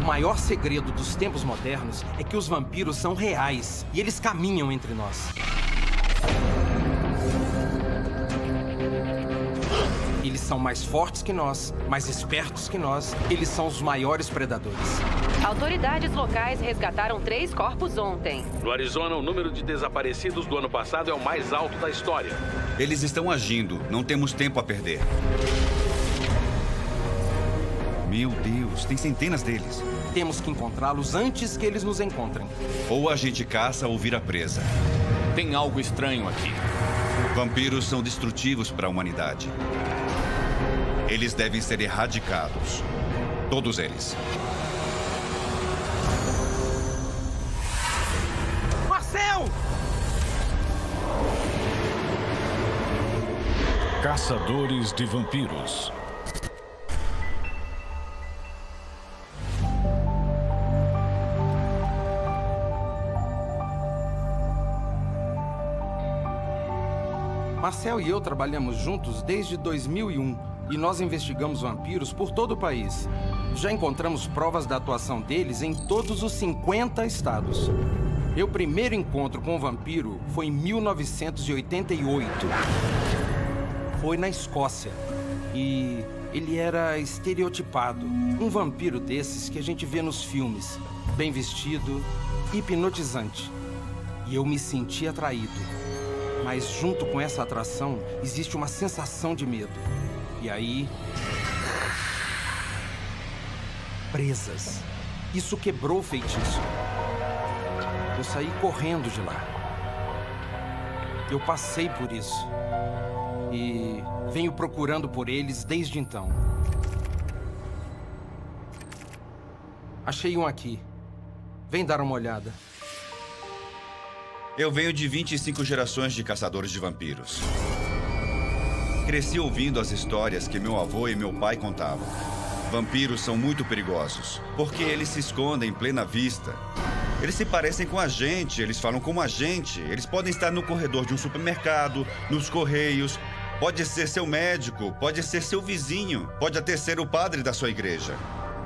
maior segredo dos tempos modernos é que os vampiros são reais e eles caminham entre nós. Eles são mais fortes que nós, mais espertos que nós. Eles são os maiores predadores. Autoridades locais resgataram 3 corpos ontem. No Arizona, o número de desaparecidos do ano passado é o mais alto da história. Eles estão agindo. Não temos tempo a perder. Meu Deus, tem centenas deles. Temos que encontrá-los antes que eles nos encontrem. Ou a gente caça ou vira presa. Tem algo estranho aqui. Vampiros são destrutivos para a humanidade. Eles devem ser erradicados. Todos eles. Marcel! Caçadores de vampiros. Marcel e eu trabalhamos juntos desde 2001 e nós investigamos vampiros por todo o país. Já encontramos provas da atuação deles em todos os 50 estados. Meu primeiro encontro com um vampiro foi em 1988. Foi na Escócia. E ele era estereotipado. Um vampiro desses que a gente vê nos filmes. Bem vestido, hipnotizante. E eu me senti atraído. Mas junto com essa atração, existe uma sensação de medo. E aí... presas. Isso quebrou o feitiço. Eu saí correndo de lá. Eu passei por isso. E venho procurando por eles desde então. Achei um aqui. Vem dar uma olhada. Eu venho de 25 gerações de caçadores de vampiros. Cresci ouvindo as histórias que meu avô e meu pai contavam. Vampiros são muito perigosos, porque eles se escondem em plena vista. Eles se parecem com a gente, eles falam como a gente. Eles podem estar no corredor de um supermercado, nos correios. Pode ser seu médico, pode ser seu vizinho, pode até ser o padre da sua igreja.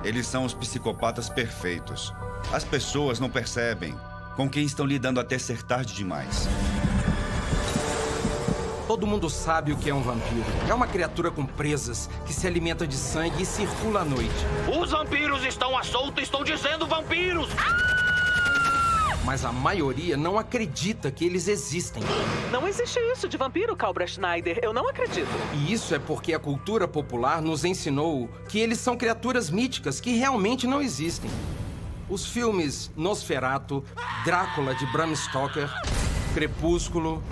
Eles são os psicopatas perfeitos. As pessoas não percebem com quem estão lidando até ser tarde demais. Todo mundo sabe o que é um vampiro. É uma criatura com presas, que se alimenta de sangue e circula à noite. Os vampiros estão à solta, estou dizendo vampiros! Mas a maioria não acredita que eles existem. Não existe isso de vampiro, Calbra Schneider. Eu não acredito. E isso é porque a cultura popular nos ensinou que eles são criaturas míticas que realmente não existem. Os filmes Nosferatu, Drácula de Bram Stoker, Crepúsculo...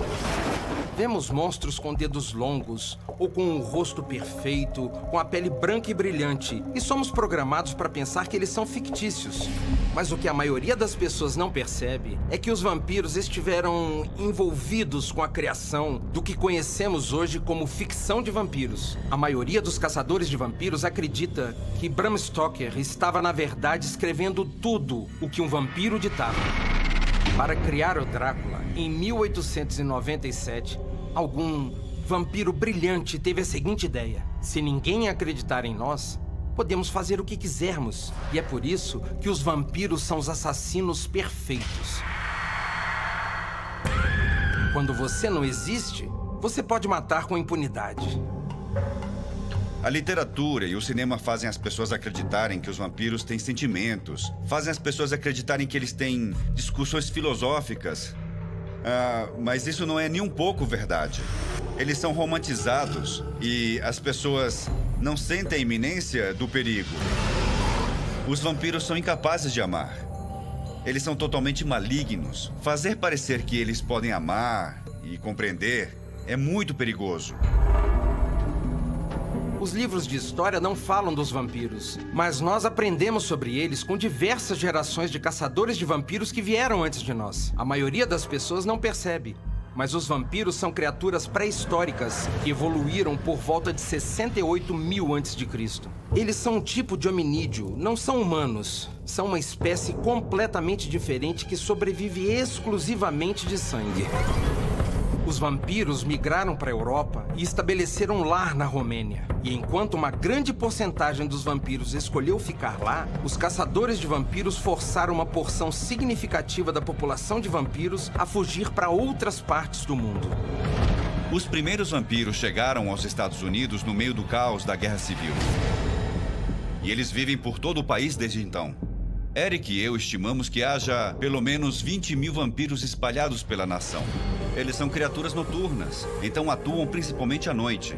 Vemos monstros com dedos longos, ou com um rosto perfeito, com a pele branca e brilhante. E somos programados para pensar que eles são fictícios. Mas o que a maioria das pessoas não percebe é que os vampiros estiveram envolvidos com a criação do que conhecemos hoje como ficção de vampiros. A maioria dos caçadores de vampiros acredita que Bram Stoker estava, na verdade, escrevendo tudo o que um vampiro ditava. Para criar o Drácula, em 1897, algum vampiro brilhante teve a seguinte ideia: se ninguém acreditar em nós, podemos fazer o que quisermos. E é por isso que os vampiros são os assassinos perfeitos. Quando você não existe, você pode matar com impunidade. A literatura e o cinema fazem as pessoas acreditarem que os vampiros têm sentimentos. Fazem as pessoas acreditarem que eles têm discussões filosóficas. Mas isso não é nem um pouco verdade. Eles são romantizados e as pessoas não sentem a iminência do perigo. Os vampiros são incapazes de amar. Eles são totalmente malignos. Fazer parecer que eles podem amar e compreender é muito perigoso. Os livros de história não falam dos vampiros, mas nós aprendemos sobre eles com diversas gerações de caçadores de vampiros que vieram antes de nós. A maioria das pessoas não percebe, mas os vampiros são criaturas pré-históricas que evoluíram por volta de 68 mil a.C. Eles são um tipo de hominídeo, não são humanos. São uma espécie completamente diferente que sobrevive exclusivamente de sangue. Os vampiros migraram para a Europa e estabeleceram um lar na Romênia. E enquanto uma grande porcentagem dos vampiros escolheu ficar lá, os caçadores de vampiros forçaram uma porção significativa da população de vampiros a fugir para outras partes do mundo. Os primeiros vampiros chegaram aos Estados Unidos no meio do caos da Guerra Civil. E eles vivem por todo o país desde então. Eric e eu estimamos que haja pelo menos 20 mil vampiros espalhados pela nação. Eles são criaturas noturnas, então atuam principalmente à noite.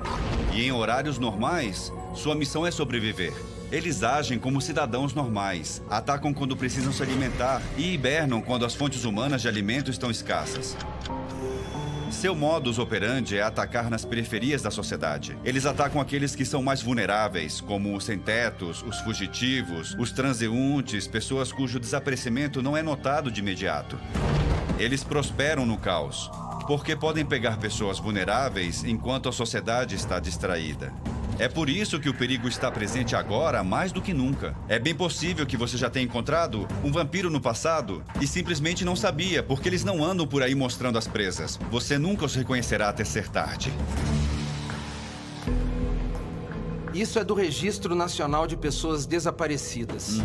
E em horários normais, sua missão é sobreviver. Eles agem como cidadãos normais, atacam quando precisam se alimentar e hibernam quando as fontes humanas de alimento estão escassas. Seu modus operandi é atacar nas periferias da sociedade. Eles atacam aqueles que são mais vulneráveis, como os sem-tetos, os fugitivos, os transeuntes, pessoas cujo desaparecimento não é notado de imediato. Eles prosperam no caos, porque podem pegar pessoas vulneráveis enquanto a sociedade está distraída. É por isso que o perigo está presente agora mais do que nunca. É bem possível que você já tenha encontrado um vampiro no passado e simplesmente não sabia, porque eles não andam por aí mostrando as presas. Você nunca os reconhecerá até ser tarde. Isso é do Registro Nacional de Pessoas Desaparecidas.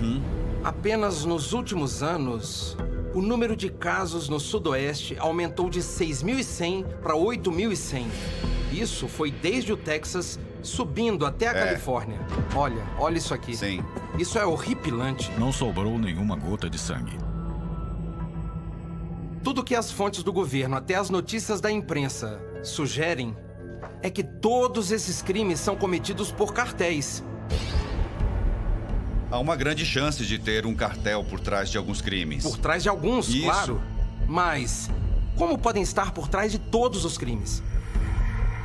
Apenas nos últimos anos, o número de casos no Sudoeste aumentou de 6.100 para 8.100. Isso foi desde o Texas, subindo até a Califórnia. Olha isso aqui. Sim. Isso é horripilante. Não sobrou nenhuma gota de sangue. Tudo que as fontes do governo, até as notícias da imprensa, sugerem é que todos esses crimes são cometidos por cartéis. Há uma grande chance de ter um cartel por trás de alguns crimes. Por trás de alguns, Isso. claro. Mas como podem estar por trás de todos os crimes?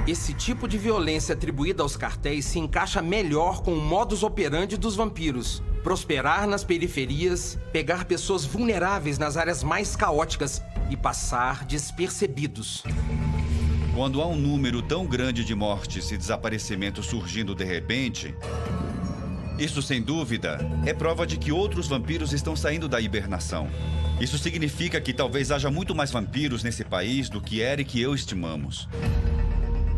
Esse tipo de violência atribuída aos cartéis se encaixa melhor com o modus operandi dos vampiros. Prosperar nas periferias, pegar pessoas vulneráveis nas áreas mais caóticas e passar despercebidos. Quando há um número tão grande de mortes e desaparecimentos surgindo de repente, isso, sem dúvida, é prova de que outros vampiros estão saindo da hibernação. Isso significa que talvez haja muito mais vampiros nesse país do que Eric e eu estimamos.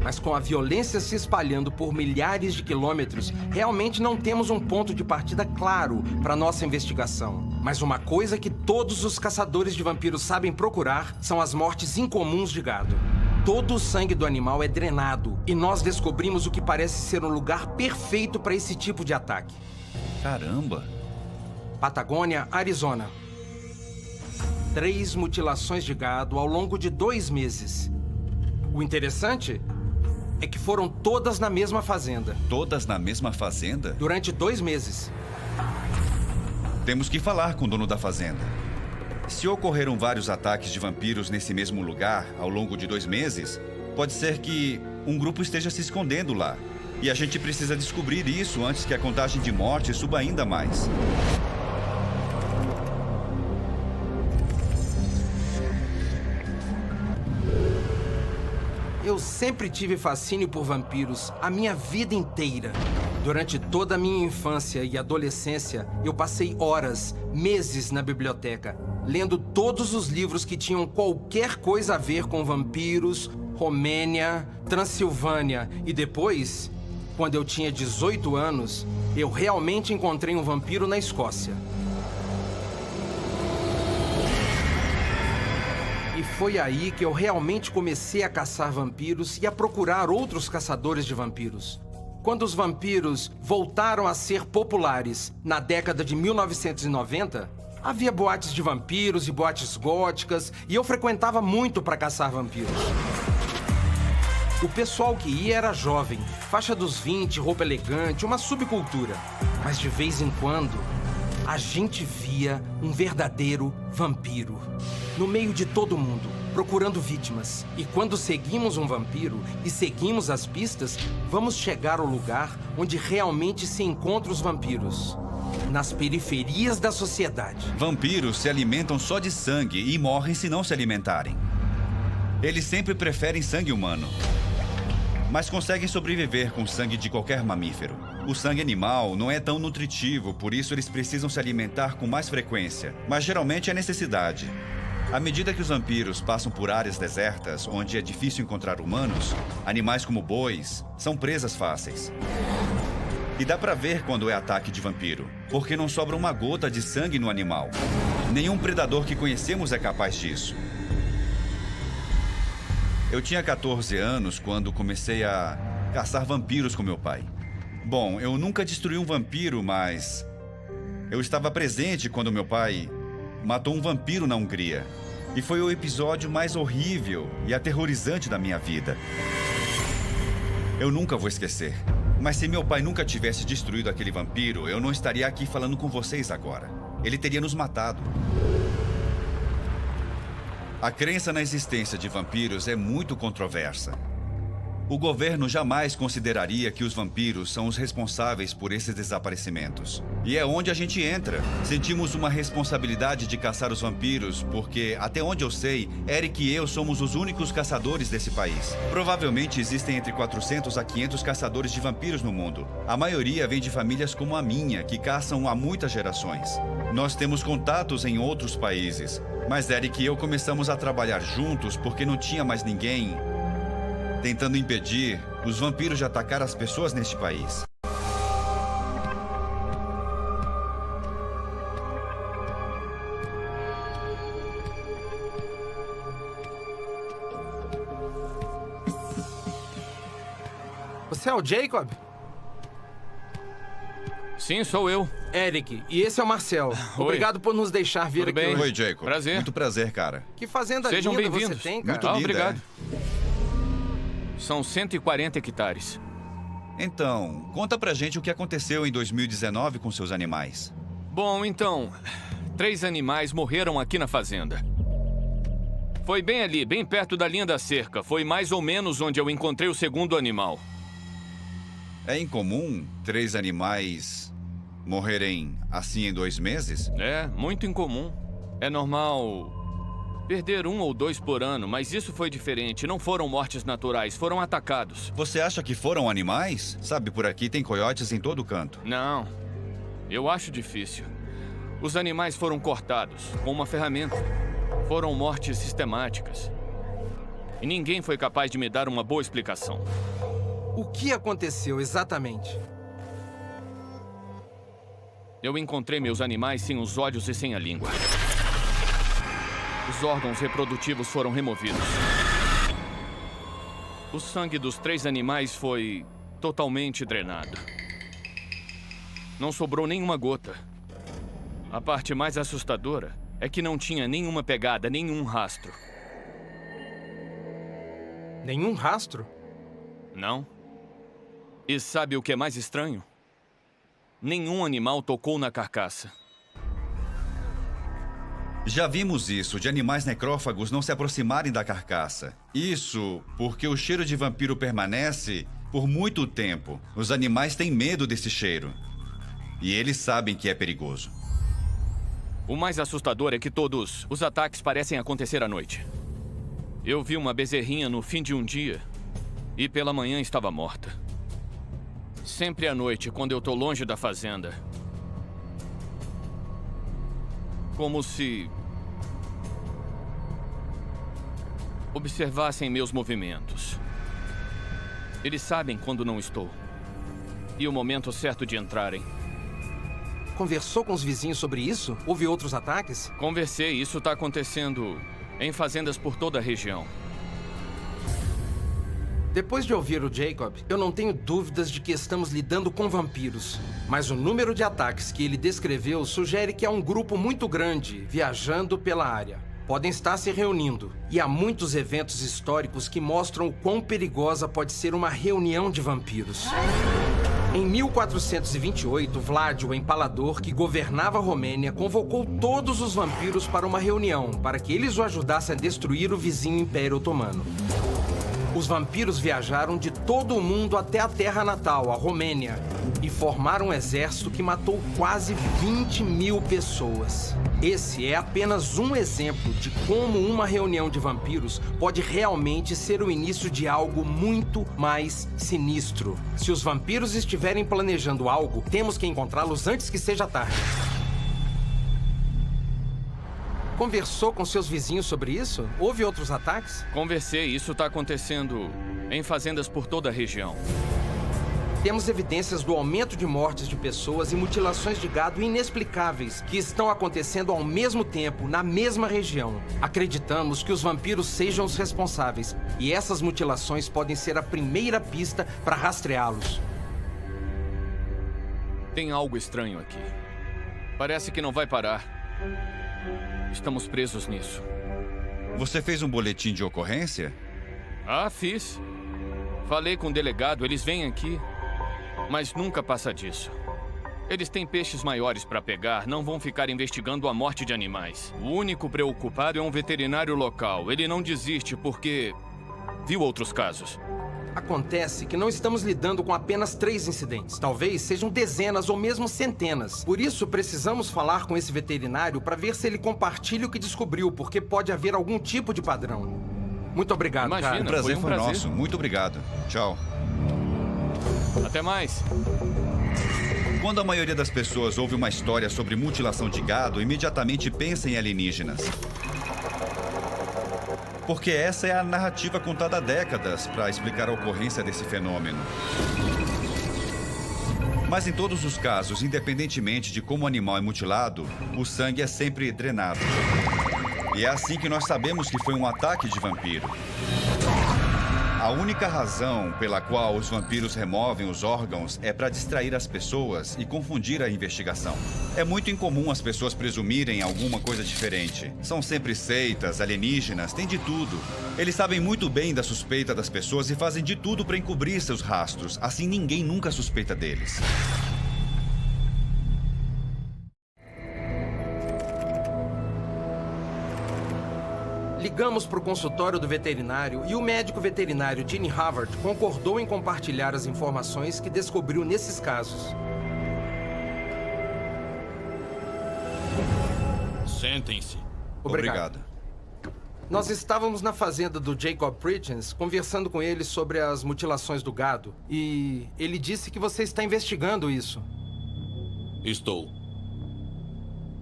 Mas com a violência se espalhando por milhares de quilômetros, realmente não temos um ponto de partida claro para nossa investigação. Mas uma coisa que todos os caçadores de vampiros sabem procurar são as mortes incomuns de gado. Todo o sangue do animal é drenado e nós descobrimos o que parece ser um lugar perfeito para esse tipo de ataque. Caramba! Patagônia, Arizona. 3 mutilações de gado ao longo de 2 meses. O interessante é que foram todas na mesma fazenda. Todas na mesma fazenda? Durante 2 meses. Temos que falar com o dono da fazenda. Se ocorreram vários ataques de vampiros nesse mesmo lugar ao longo de 2 meses, pode ser que um grupo esteja se escondendo lá. E a gente precisa descobrir isso antes que a contagem de mortes suba ainda mais. Eu sempre tive fascínio por vampiros, a minha vida inteira. Durante toda a minha infância e adolescência, eu passei horas, meses na biblioteca, lendo todos os livros que tinham qualquer coisa a ver com vampiros, Romênia, Transilvânia. E depois, quando eu tinha 18 anos, eu realmente encontrei um vampiro na Escócia. E foi aí que eu realmente comecei a caçar vampiros e a procurar outros caçadores de vampiros. Quando os vampiros voltaram a ser populares na década de 1990, havia boates de vampiros e boates góticas, e eu frequentava muito para caçar vampiros. O pessoal que ia era jovem, faixa dos 20, roupa elegante, uma subcultura. Mas de vez em quando, a gente via um verdadeiro vampiro no meio de todo mundo, procurando vítimas. E quando seguimos um vampiro e seguimos as pistas, vamos chegar ao lugar onde realmente se encontram os vampiros. Nas periferias da sociedade. Vampiros se alimentam só de sangue e morrem se não se alimentarem. Eles sempre preferem sangue humano, mas conseguem sobreviver com sangue de qualquer mamífero. O sangue animal não é tão nutritivo, por isso eles precisam se alimentar com mais frequência, mas geralmente é necessidade. À medida que os vampiros passam por áreas desertas, onde é difícil encontrar humanos, animais como bois são presas fáceis. E dá pra ver quando é ataque de vampiro, porque não sobra uma gota de sangue no animal. Nenhum predador que conhecemos é capaz disso. Eu tinha 14 anos quando comecei a caçar vampiros com meu pai. Bom, eu nunca destruí um vampiro, mas eu estava presente quando meu pai matou um vampiro na Hungria. E foi o episódio mais horrível e aterrorizante da minha vida. Eu nunca vou esquecer. Mas se meu pai nunca tivesse destruído aquele vampiro, eu não estaria aqui falando com vocês agora. Ele teria nos matado. A crença na existência de vampiros é muito controversa. O governo jamais consideraria que os vampiros são os responsáveis por esses desaparecimentos. E é onde a gente entra. Sentimos uma responsabilidade de caçar os vampiros, porque, até onde eu sei, Eric e eu somos os únicos caçadores desse país. Provavelmente existem entre 400 a 500 caçadores de vampiros no mundo. A maioria vem de famílias como a minha, que caçam há muitas gerações. Nós temos contatos em outros países, mas Eric e eu começamos a trabalhar juntos porque não tinha mais ninguém tentando impedir os vampiros de atacar as pessoas neste país. Você é o Jacob? Sim, sou eu. Eric, e esse é o Marcel. Obrigado por nos deixar vir Tudo aqui bem? hoje. Oi, Jacob. Prazer. Muito prazer, cara. Que fazenda Sejam linda você bem-vindos. tem, cara. Muito linda, obrigado. é? São 140 hectares. Então, conta pra gente o que aconteceu em 2019 com seus animais. Bom, então, 3 animais morreram aqui na fazenda. Foi bem ali, bem perto da linha da cerca. Foi mais ou menos onde eu encontrei o segundo animal. É incomum 3 animais morrerem assim em 2 meses? É, muito incomum. É normal perder 1 ou 2 por ano, mas isso foi diferente. Não foram mortes naturais, foram atacados. Você acha que foram animais? Sabe, por aqui tem coiotes em todo canto. Não, eu acho difícil. Os animais foram cortados com uma ferramenta. Foram mortes sistemáticas. E ninguém foi capaz de me dar uma boa explicação. O que aconteceu exatamente? Eu encontrei meus animais sem os olhos e sem a língua. Os órgãos reprodutivos foram removidos. O sangue dos 3 animais foi totalmente drenado. Não sobrou nenhuma gota. A parte mais assustadora é que não tinha nenhuma pegada, nenhum rastro. Nenhum rastro? Não. E sabe o que é mais estranho? Nenhum animal tocou na carcaça. Já vimos isso, de animais necrófagos não se aproximarem da carcaça. Isso porque o cheiro de vampiro permanece por muito tempo. Os animais têm medo desse cheiro. E eles sabem que é perigoso. O mais assustador é que todos os ataques parecem acontecer à noite. Eu vi uma bezerrinha no fim de um dia e pela manhã estava morta. Sempre à noite, quando eu tô longe da fazenda. Como se observassem meus movimentos. Eles sabem quando não estou. E o momento certo de entrarem. Conversou com os vizinhos sobre isso? Houve outros ataques? Conversei, isso está acontecendo em fazendas por toda a região. Depois de ouvir o Jacob, eu não tenho dúvidas de que estamos lidando com vampiros. Mas o número de ataques que ele descreveu sugere que há um grupo muito grande viajando pela área. Podem estar se reunindo. E há muitos eventos históricos que mostram o quão perigosa pode ser uma reunião de vampiros. Em 1428, Vlad, o Empalador, que governava a Romênia, convocou todos os vampiros para uma reunião, para que eles o ajudassem a destruir o vizinho Império Otomano. Os vampiros viajaram de todo o mundo até a terra natal, a Romênia, e formaram um exército que matou quase 20 mil pessoas. Esse é apenas um exemplo de como uma reunião de vampiros pode realmente ser o início de algo muito mais sinistro. Se os vampiros estiverem planejando algo, temos que encontrá-los antes que seja tarde. Conversou com seus vizinhos sobre isso? Houve outros ataques? Conversei, isso está acontecendo em fazendas por toda a região. Temos evidências do aumento de mortes de pessoas e mutilações de gado inexplicáveis que estão acontecendo ao mesmo tempo, na mesma região. Acreditamos que os vampiros sejam os responsáveis, e essas mutilações podem ser a primeira pista para rastreá-los. Tem algo estranho aqui. Parece que não vai parar. Estamos presos nisso. Você fez um boletim de ocorrência? Ah, fiz. Falei com o delegado, eles vêm aqui. Mas nunca passa disso. Eles têm peixes maiores para pegar, não vão ficar investigando a morte de animais. O único preocupado é um veterinário local. Ele não desiste porque viu outros casos. Acontece que não estamos lidando com apenas 3 incidentes. Talvez sejam dezenas ou mesmo centenas. Por isso, precisamos falar com esse veterinário para ver se ele compartilha o que descobriu, porque pode haver algum tipo de padrão. Muito obrigado, Imagina, cara. O prazer foi um foi prazer. nosso. Muito obrigado. Tchau. Até mais. Quando a maioria das pessoas ouve uma história sobre mutilação de gado, imediatamente pensa em alienígenas. Porque essa é a narrativa contada há décadas para explicar a ocorrência desse fenômeno. Mas em todos os casos, independentemente de como o animal é mutilado, o sangue é sempre drenado. E é assim que nós sabemos que foi um ataque de vampiro. A única razão pela qual os vampiros removem os órgãos é para distrair as pessoas e confundir a investigação. É muito incomum as pessoas presumirem alguma coisa diferente. São sempre seitas, alienígenas, tem de tudo. Eles sabem muito bem da suspeita das pessoas e fazem de tudo para encobrir seus rastros. Assim ninguém nunca suspeita deles. Ligamos para o consultório do veterinário e o médico veterinário Gene Havard concordou em compartilhar as informações que descobriu nesses casos. Sentem-se. Obrigado. Nós estávamos na fazenda do Jacob Pritchens conversando com ele sobre as mutilações do gado e ele disse que você está investigando isso. Estou.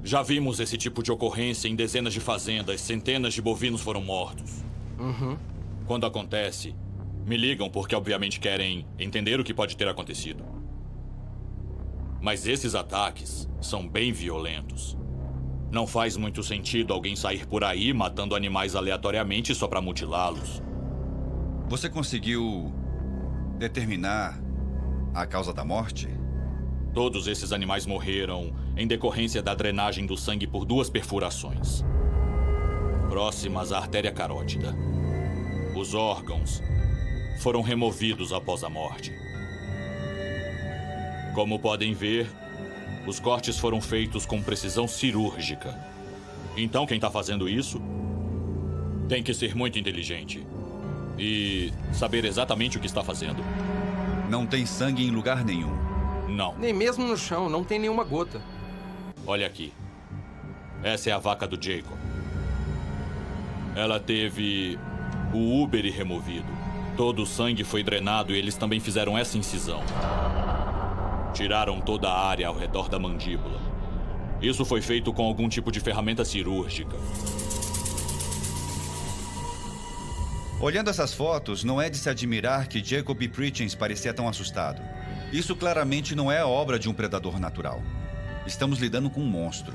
Já vimos esse tipo de ocorrência em dezenas de fazendas, centenas de bovinos foram mortos. Quando acontece, me ligam porque obviamente querem entender o que pode ter acontecido. Mas esses ataques são bem violentos. Não faz muito sentido alguém sair por aí matando animais aleatoriamente só para mutilá-los. Você conseguiu determinar a causa da morte? Todos esses animais morreram em decorrência da drenagem do sangue por 2 perfurações próximas à artéria carótida. Os órgãos foram removidos após a morte. Como podem ver, os cortes foram feitos com precisão cirúrgica. Então, quem está fazendo isso tem que ser muito inteligente e saber exatamente o que está fazendo. Não tem sangue em lugar nenhum. Não. Nem mesmo no chão, não tem nenhuma gota. Olha aqui. Essa é a vaca do Jacob. Ela teve o úbere removido. Todo o sangue foi drenado e eles também fizeram essa incisão. Tiraram toda a área ao redor da mandíbula. Isso foi feito com algum tipo de ferramenta cirúrgica. Olhando essas fotos, não é de se admirar que Jacob Pritchens parecia tão assustado. Isso claramente não é a obra de um predador natural. Estamos lidando com um monstro.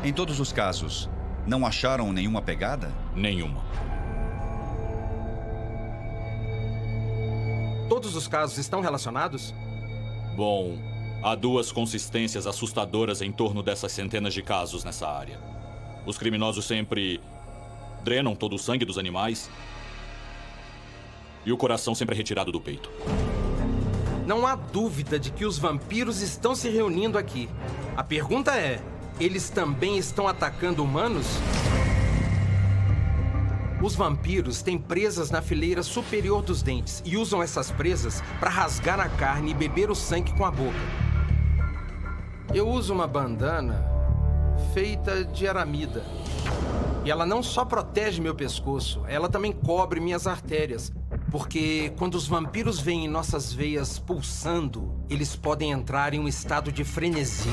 Em todos os casos, não acharam nenhuma pegada? Nenhuma. Todos os casos estão relacionados? Bom, há 2 consistências assustadoras em torno dessas centenas de casos nessa área. Os criminosos sempre drenam todo o sangue dos animais e o coração sempre é retirado do peito. Não há dúvida de que os vampiros estão se reunindo aqui. A pergunta é, eles também estão atacando humanos? Os vampiros têm presas na fileira superior dos dentes e usam essas presas para rasgar a carne e beber o sangue com a boca. Eu uso uma bandana feita de aramida. E ela não só protege meu pescoço, ela também cobre minhas artérias. Porque quando os vampiros veem nossas veias pulsando, eles podem entrar em um estado de frenesi.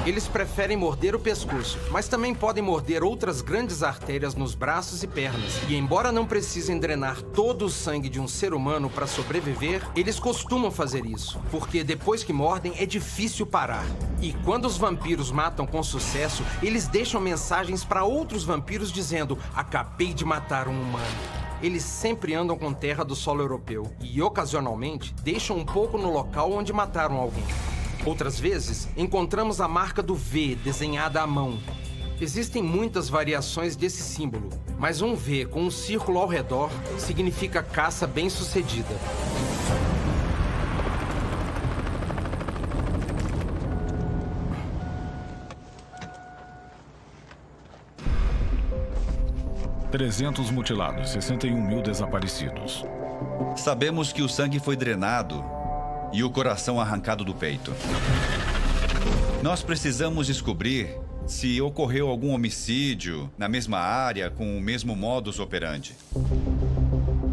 Eles preferem morder o pescoço, mas também podem morder outras grandes artérias nos braços e pernas. E embora não precisem drenar todo o sangue de um ser humano para sobreviver, eles costumam fazer isso, porque depois que mordem é difícil parar. E quando os vampiros matam com sucesso, eles deixam mensagens para outros vampiros dizendo: acabei de matar um humano. Eles sempre andam com terra do solo europeu e, ocasionalmente, deixam um pouco no local onde mataram alguém. Outras vezes, encontramos a marca do V desenhada à mão. Existem muitas variações desse símbolo, mas um V com um círculo ao redor significa caça bem-sucedida. $300 mutilados, 61 mil desaparecidos. Sabemos que o sangue foi drenado e o coração arrancado do peito. Nós precisamos descobrir se ocorreu algum homicídio na mesma área com o mesmo modus operandi.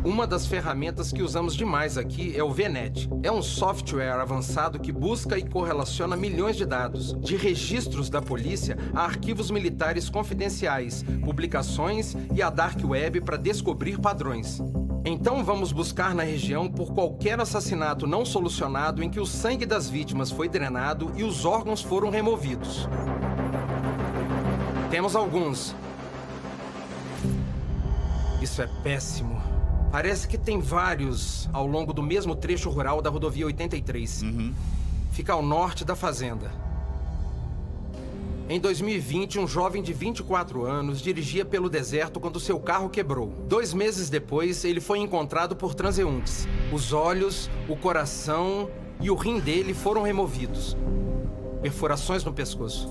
Uma das ferramentas que usamos demais aqui é o VNet. É um software avançado que busca e correlaciona milhões de dados, de registros da polícia a arquivos militares confidenciais, publicações e a Dark Web para descobrir padrões. Então vamos buscar na região por qualquer assassinato não solucionado em que o sangue das vítimas foi drenado e os órgãos foram removidos. Temos alguns. Isso é péssimo. Parece que tem vários ao longo do mesmo trecho rural da rodovia 83. Fica ao norte da fazenda. Em 2020, um jovem de 24 anos dirigia pelo deserto quando seu carro quebrou. 2 meses depois, ele foi encontrado por transeuntes. Os olhos, o coração e o rim dele foram removidos. Perfurações no pescoço.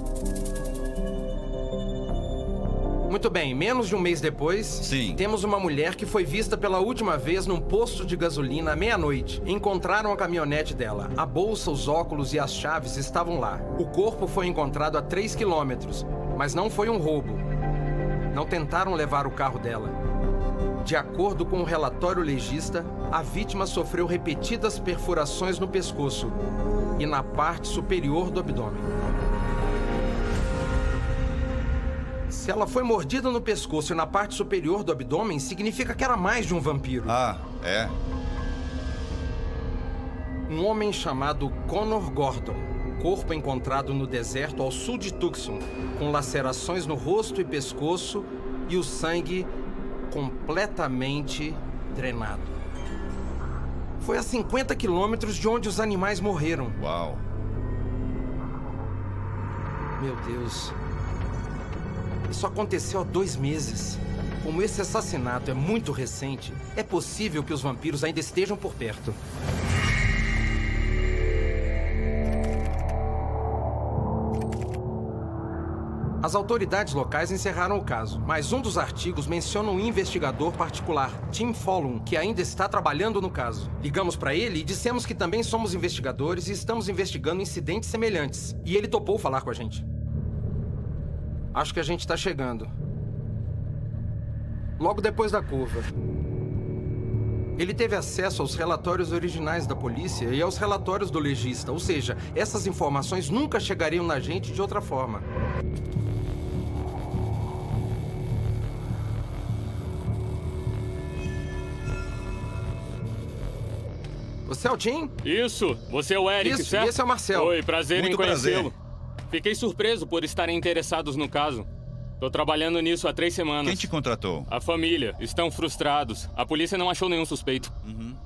Muito bem, menos de um mês depois, Sim. Temos uma mulher que foi vista pela última vez num posto de gasolina à meia-noite. Encontraram a caminhonete dela. A bolsa, os óculos e as chaves estavam lá. O corpo foi encontrado a 3 quilômetros, mas não foi um roubo. Não tentaram levar o carro dela. De acordo com o relatório legista, a vítima sofreu repetidas perfurações no pescoço e na parte superior do abdômen. Se ela foi mordida no pescoço e na parte superior do abdômen, significa que era mais de um vampiro. Ah, é? Um homem chamado Connor Gordon. Corpo encontrado no deserto ao sul de Tucson, com lacerações no rosto e pescoço e o sangue completamente drenado. Foi a 50 quilômetros de onde os animais morreram. Uau. Meu Deus. Isso aconteceu há 2 meses. Como esse assassinato é muito recente, é possível que os vampiros ainda estejam por perto. As autoridades locais encerraram o caso, mas um dos artigos menciona um investigador particular, Tim Follum, que ainda está trabalhando no caso. Ligamos para ele e dissemos que também somos investigadores e estamos investigando incidentes semelhantes. E ele topou falar com a gente. Acho que a gente está chegando. Logo depois da curva. Ele teve acesso aos relatórios originais da polícia e aos relatórios do legista, ou seja, essas informações nunca chegariam na gente de outra forma. Você é o Tim? Isso, você é o Eric, Isso, certo? e esse é o Marcel. Oi, prazer Muito em conhecê-lo. prazer. Fiquei surpreso por estarem interessados no caso. Tô trabalhando nisso há 3 semanas. Quem te contratou? A família. Estão frustrados. A polícia não achou nenhum suspeito.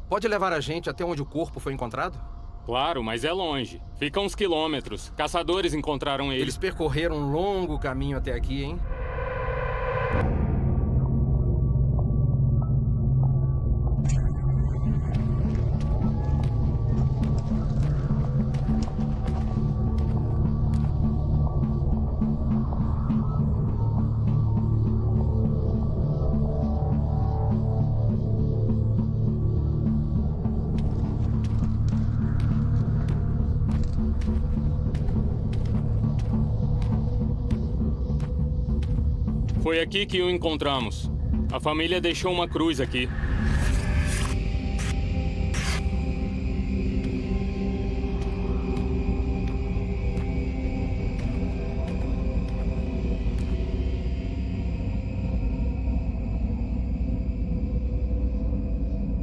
Pode levar a gente até onde o corpo foi encontrado? Claro, mas é longe. Fica uns quilômetros. Caçadores encontraram ele. Eles percorreram um longo caminho até aqui, hein? Foi aqui que o encontramos. A família deixou uma cruz aqui.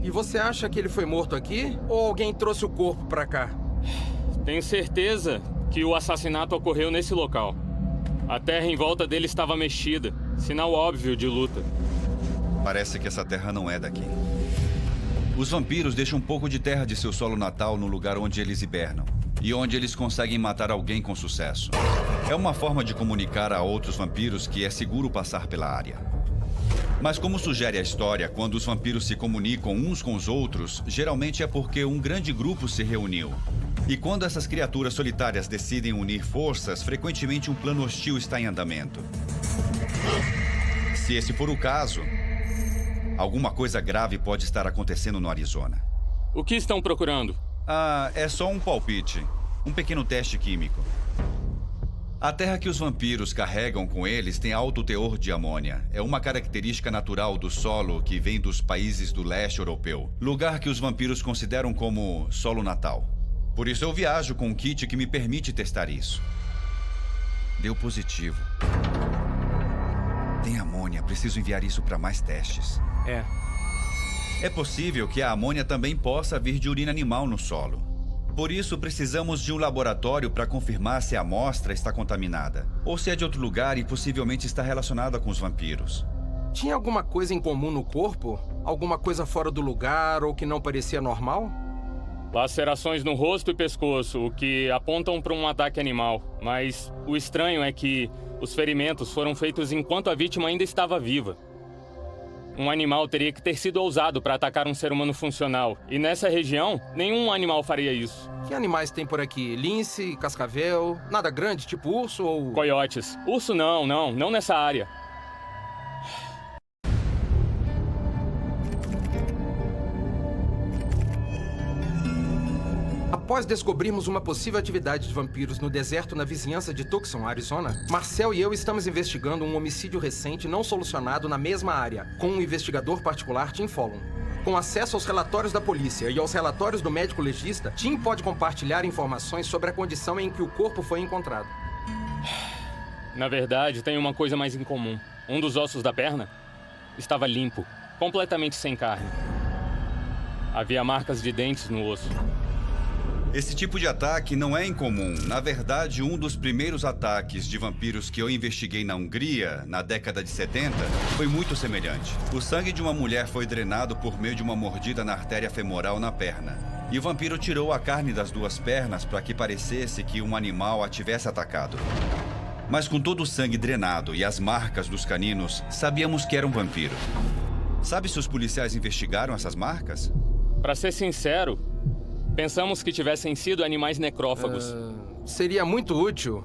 E você acha que ele foi morto aqui? Ou alguém trouxe o corpo pra cá? Tenho certeza que o assassinato ocorreu nesse local. A terra em volta dele estava mexida. Sinal óbvio de luta. Parece que essa terra não é daqui. Os vampiros deixam um pouco de terra de seu solo natal no lugar onde eles hibernam. E onde eles conseguem matar alguém com sucesso. É uma forma de comunicar a outros vampiros que é seguro passar pela área. Mas como sugere a história, quando os vampiros se comunicam uns com os outros, geralmente é porque um grande grupo se reuniu. E quando essas criaturas solitárias decidem unir forças, frequentemente um plano hostil está em andamento. Se esse for o caso, alguma coisa grave pode estar acontecendo no Arizona. O que estão procurando? É só um palpite. Um pequeno teste químico. A terra que os vampiros carregam com eles tem alto teor de amônia. É uma característica natural do solo que vem dos países do leste europeu. Lugar que os vampiros consideram como solo natal. Por isso eu viajo com um kit que me permite testar isso. Deu positivo. Tem amônia. Preciso enviar isso para mais testes. É possível que a amônia também possa vir de urina animal no solo. Por isso, precisamos de um laboratório para confirmar se a amostra está contaminada. Ou se é de outro lugar e possivelmente está relacionada com os vampiros. Tinha alguma coisa em comum no corpo? Alguma coisa fora do lugar ou que não parecia normal? Lacerações no rosto e pescoço, o que apontam para um ataque animal. Mas o estranho é que os ferimentos foram feitos enquanto a vítima ainda estava viva. Um animal teria que ter sido ousado para atacar um ser humano funcional. E nessa região, nenhum animal faria isso. Que animais tem por aqui? Lince, cascavel? Nada grande, tipo urso ou... Coiotes. Urso não nessa área. Após descobrirmos uma possível atividade de vampiros no deserto na vizinhança de Tucson, Arizona, Marcel e eu estamos investigando um homicídio recente não solucionado na mesma área, com um investigador particular, Tim Fallon. Com acesso aos relatórios da polícia e aos relatórios do médico legista, Tim pode compartilhar informações sobre a condição em que o corpo foi encontrado. Na verdade, tem uma coisa mais em comum. Um dos ossos da perna estava limpo, completamente sem carne. Havia marcas de dentes no osso. Esse tipo de ataque não é incomum. Na verdade, um dos primeiros ataques de vampiros que eu investiguei na Hungria, na década de 70, foi muito semelhante. O sangue de uma mulher foi drenado por meio de uma mordida na artéria femoral na perna. E o vampiro tirou a carne das duas pernas para que parecesse que um animal a tivesse atacado. Mas com todo o sangue drenado e as marcas dos caninos, sabíamos que era um vampiro. Sabe se os policiais investigaram essas marcas? Para ser sincero, pensamos que tivessem sido animais necrófagos. Seria muito útil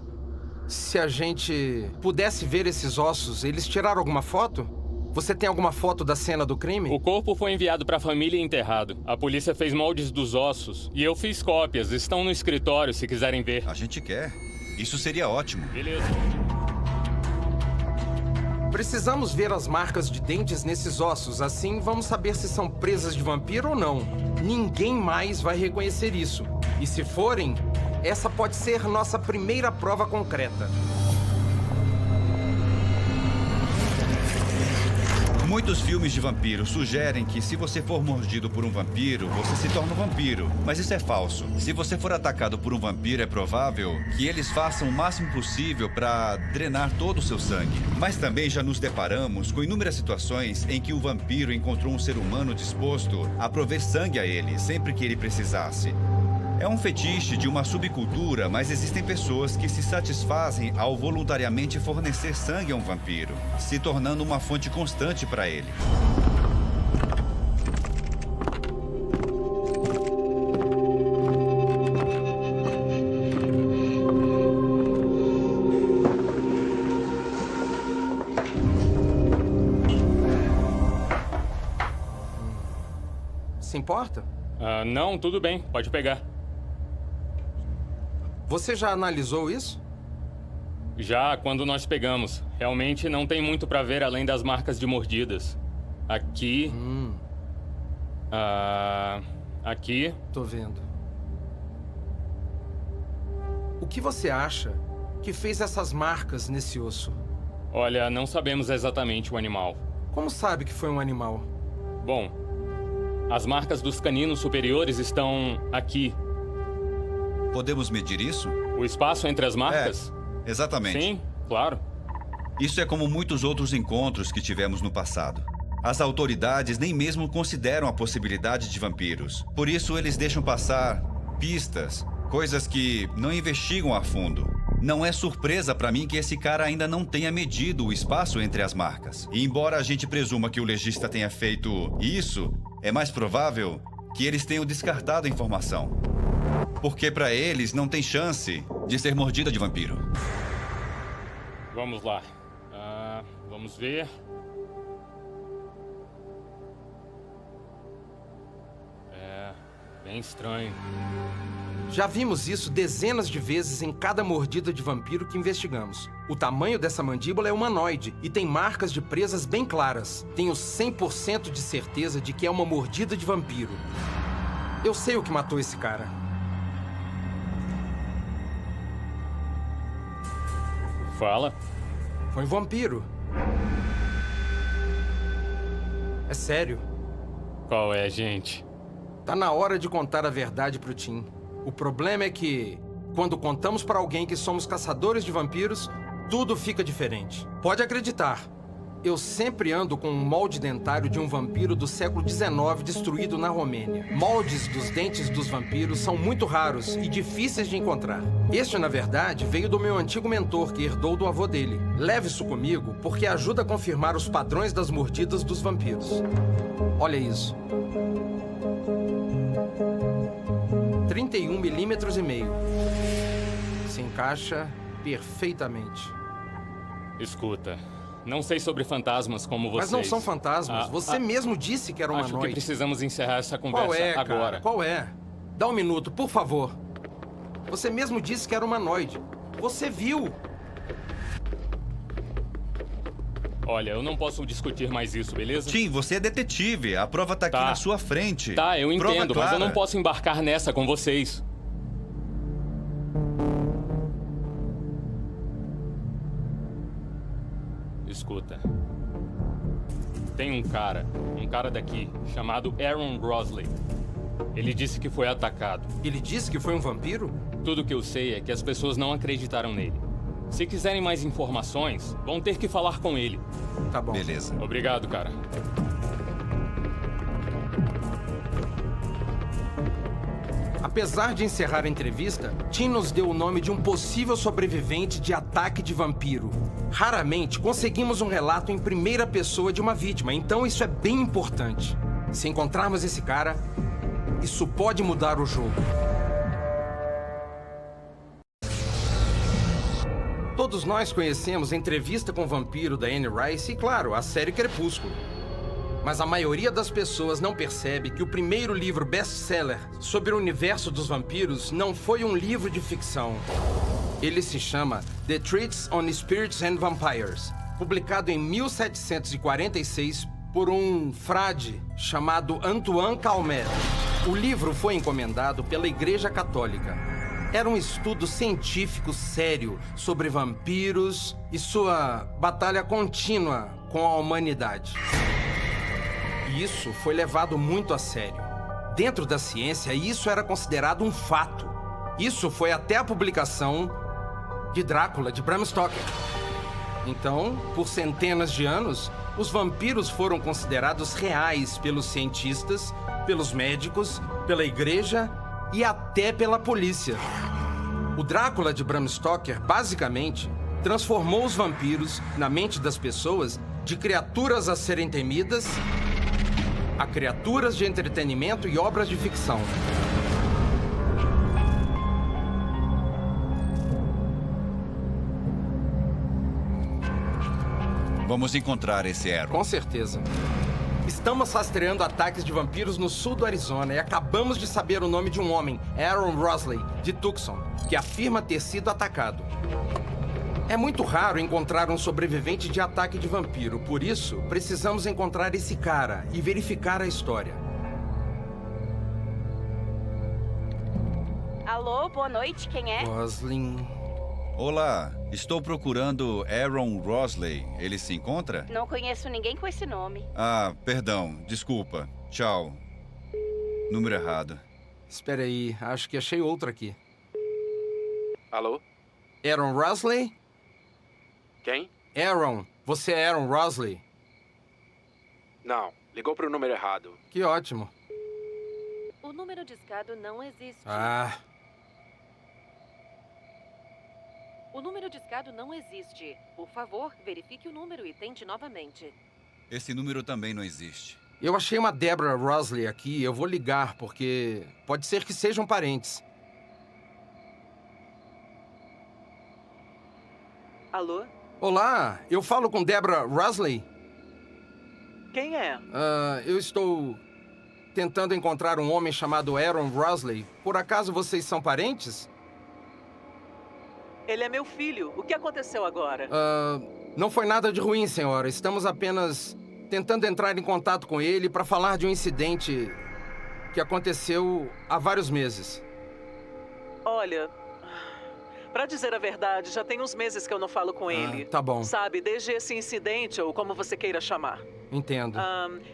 se a gente pudesse ver esses ossos. Eles tiraram alguma foto? Você tem alguma foto da cena do crime? O corpo foi enviado para a família e enterrado. A polícia fez moldes dos ossos. E eu fiz cópias. Estão no escritório, se quiserem ver. A gente quer. Isso seria ótimo. Beleza. Precisamos ver as marcas de dentes nesses ossos. Assim, vamos saber se são presas de vampiro ou não. Ninguém mais vai reconhecer isso. E se forem, essa pode ser nossa primeira prova concreta. Muitos filmes de vampiros sugerem que se você for mordido por um vampiro, você se torna um vampiro. Mas isso é falso. Se você for atacado por um vampiro, é provável que eles façam o máximo possível para drenar todo o seu sangue. Mas também já nos deparamos com inúmeras situações em que o vampiro encontrou um ser humano disposto a prover sangue a ele, sempre que ele precisasse. É um fetiche de uma subcultura, mas existem pessoas que se satisfazem ao voluntariamente fornecer sangue a um vampiro, se tornando uma fonte constante para ele. Se importa? Não, tudo bem. Pode pegar. Você já analisou isso? Já, quando nós pegamos. Realmente não tem muito para ver além das marcas de mordidas. Aqui... aqui... Tô vendo. O que você acha que fez essas marcas nesse osso? Olha, não sabemos exatamente o animal. Como sabe que foi um animal? Bom, As marcas dos caninos superiores estão aqui. Podemos medir isso? O espaço entre as marcas? Exatamente. Sim, claro. Isso é como muitos outros encontros que tivemos no passado. As autoridades nem mesmo consideram a possibilidade de vampiros. Por isso, eles deixam passar pistas, coisas que não investigam a fundo. Não é surpresa para mim que esse cara ainda não tenha medido o espaço entre as marcas. E embora a gente presuma que o legista tenha feito isso, é mais provável que eles tenham descartado a informação. Porque para eles não tem chance de ser mordida de vampiro. Vamos lá. Vamos ver. Bem estranho. Já vimos isso dezenas de vezes em cada mordida de vampiro que investigamos. O tamanho dessa mandíbula é humanoide e tem marcas de presas bem claras. Tenho 100% de certeza de que é uma mordida de vampiro. Eu sei o que matou esse cara. Fala. Foi um vampiro. É sério. Qual é, gente? Tá na hora de contar a verdade pro Tim. O problema é que, quando contamos pra alguém que somos caçadores de vampiros, tudo fica diferente. Pode acreditar. Eu sempre ando com um molde dentário de um vampiro do século XIX destruído na Romênia. Moldes dos dentes dos vampiros são muito raros e difíceis de encontrar. Este, na verdade, veio do meu antigo mentor, que herdou do avô dele. Leve isso comigo, porque ajuda a confirmar os padrões das mordidas dos vampiros. Olha isso. 31 milímetros e meio. Se encaixa perfeitamente. Escuta, não sei sobre fantasmas como vocês. Mas não são fantasmas. Você mesmo disse que era Acho humanoide. que precisamos encerrar essa conversa Qual é, agora. cara? Qual é? Dá um minuto, por favor. Você mesmo disse que era humanoide. Você viu. Olha, eu não posso discutir mais isso, beleza? Tim, você é detetive. A prova tá aqui na sua frente. Tá, eu Prova entendo, mas clara. eu não posso embarcar nessa com vocês. Escuta. Tem um cara daqui, chamado Aaron Rosley. Ele disse que foi atacado. Ele disse que foi um vampiro? Tudo que eu sei é que as pessoas não acreditaram nele. Se quiserem mais informações, vão ter que falar com ele. Tá bom. Beleza. Obrigado, cara. Apesar de encerrar a entrevista, Tim nos deu o nome de um possível sobrevivente de ataque de vampiro. Raramente conseguimos um relato em primeira pessoa de uma vítima, então isso é bem importante. Se encontrarmos esse cara, isso pode mudar o jogo. Todos nós conhecemos a Entrevista com o Vampiro da Anne Rice e, claro, a série Crepúsculo. Mas a maioria das pessoas não percebe que o primeiro livro best-seller sobre o universo dos vampiros não foi um livro de ficção. Ele se chama The Treatise on Spirits and Vampires, publicado em 1746 por um frade chamado Antoine Calmet. O livro foi encomendado pela Igreja Católica. Era um estudo científico sério sobre vampiros e sua batalha contínua com a humanidade. E isso foi levado muito a sério. Dentro da ciência, isso era considerado um fato. Isso foi até a publicação de Drácula, de Bram Stoker. Então, por centenas de anos, os vampiros foram considerados reais pelos cientistas, pelos médicos, pela igreja e até pela polícia. O Drácula de Bram Stoker, basicamente, transformou os vampiros, na mente das pessoas, de criaturas a serem temidas a criaturas de entretenimento e obras de ficção. Vamos encontrar esse Aaron. Com certeza. Estamos rastreando ataques de vampiros no sul do Arizona e acabamos de saber o nome de um homem, Aaron Rosley, de Tucson, que afirma ter sido atacado. É muito raro encontrar um sobrevivente de ataque de vampiro, por isso, precisamos encontrar esse cara e verificar a história. Alô, boa noite, quem é? Rosley... Olá, estou procurando Aaron Rosley. Ele se encontra? Não conheço ninguém com esse nome. Ah, perdão, desculpa. Tchau. Número errado. Espera aí, acho que achei outra aqui. Alô? Aaron Rosley? Quem? Aaron, você é Aaron Rosley? Não, ligou pro número errado. Que ótimo. O número discado não existe. Ah, O número discado não existe. Por favor, verifique o número e tente novamente. Esse número também não existe. eu achei uma Deborah Rosley aqui. Eu vou ligar, porque pode ser que sejam parentes. Alô? Olá, eu falo com Deborah Rosley? Quem é? Eu estou tentando encontrar um homem chamado Aaron Rosley. Por acaso vocês são parentes? Ele é meu filho. O que aconteceu agora? Não foi nada de ruim, senhora. Estamos apenas tentando entrar em contato com ele para falar de um incidente que aconteceu há vários meses. Olha, pra dizer a verdade, já tem uns meses que eu não falo com ele. Tá bom. Sabe, desde esse incidente, ou como você queira chamar. Entendo.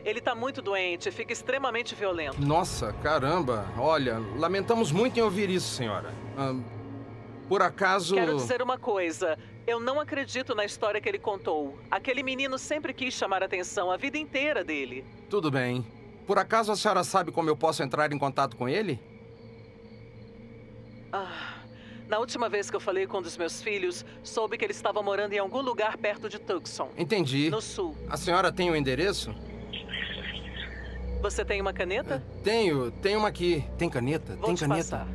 Ele tá muito doente, fica extremamente violento. Nossa, caramba. Olha, lamentamos muito em ouvir isso, senhora. Por acaso... Quero dizer uma coisa. Eu não acredito na história que ele contou. Aquele menino sempre quis chamar a atenção a vida inteira dele. Tudo bem. Por acaso a senhora sabe como eu posso entrar em contato com ele? Na última vez que eu falei com um dos meus filhos, soube que ele estava morando em algum lugar perto de Tucson. Entendi. No sul. A senhora tem o endereço? Você tem uma caneta? Tenho uma aqui. Tem caneta? Vou Tem te caneta? passar.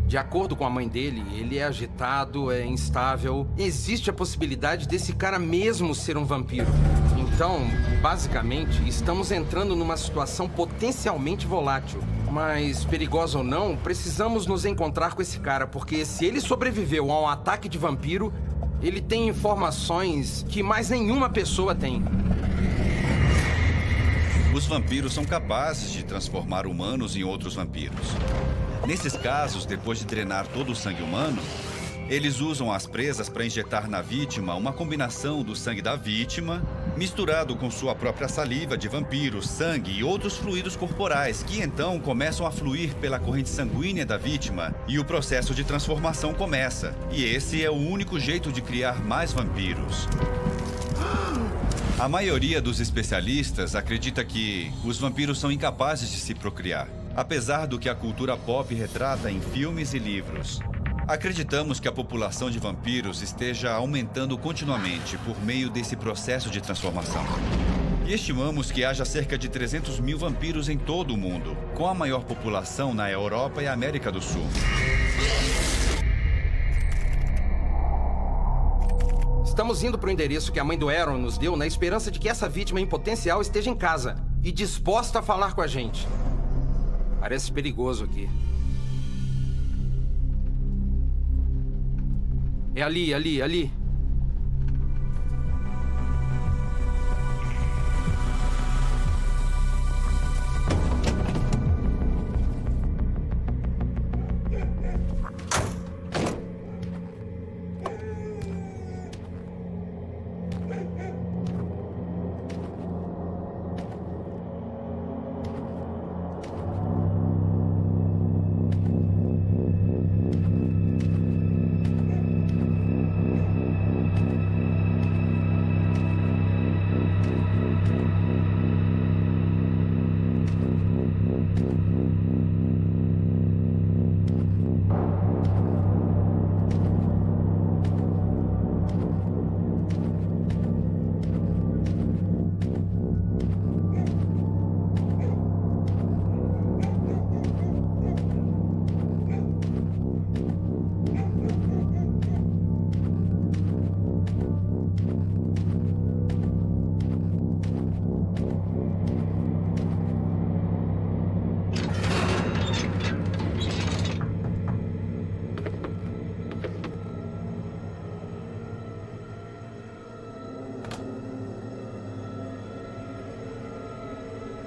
De acordo com a mãe dele, ele é agitado, é instável. Existe a possibilidade desse cara mesmo ser um vampiro. Então, basicamente, estamos entrando numa situação potencialmente volátil. Mas, perigosa ou não, precisamos nos encontrar com esse cara, porque se ele sobreviveu a um ataque de vampiro, ele tem informações que mais nenhuma pessoa tem. Os vampiros são capazes de transformar humanos em outros vampiros. Nesses casos, depois de drenar todo o sangue humano, eles usam as presas para injetar na vítima uma combinação do sangue da vítima, misturado com sua própria saliva de vampiro, sangue e outros fluidos corporais, que então começam a fluir pela corrente sanguínea da vítima e o processo de transformação começa. E esse é o único jeito de criar mais vampiros. A maioria dos especialistas acredita que os vampiros são incapazes de se procriar, apesar do que a cultura pop retrata em filmes e livros. Acreditamos que a população de vampiros esteja aumentando continuamente por meio desse processo de transformação. E estimamos que haja cerca de 300 mil vampiros em todo o mundo, com a maior população na Europa e América do Sul. Estamos indo para o endereço que a mãe do Aaron nos deu na esperança de que essa vítima em potencial esteja em casa e disposta a falar com a gente. Parece perigoso aqui. É ali.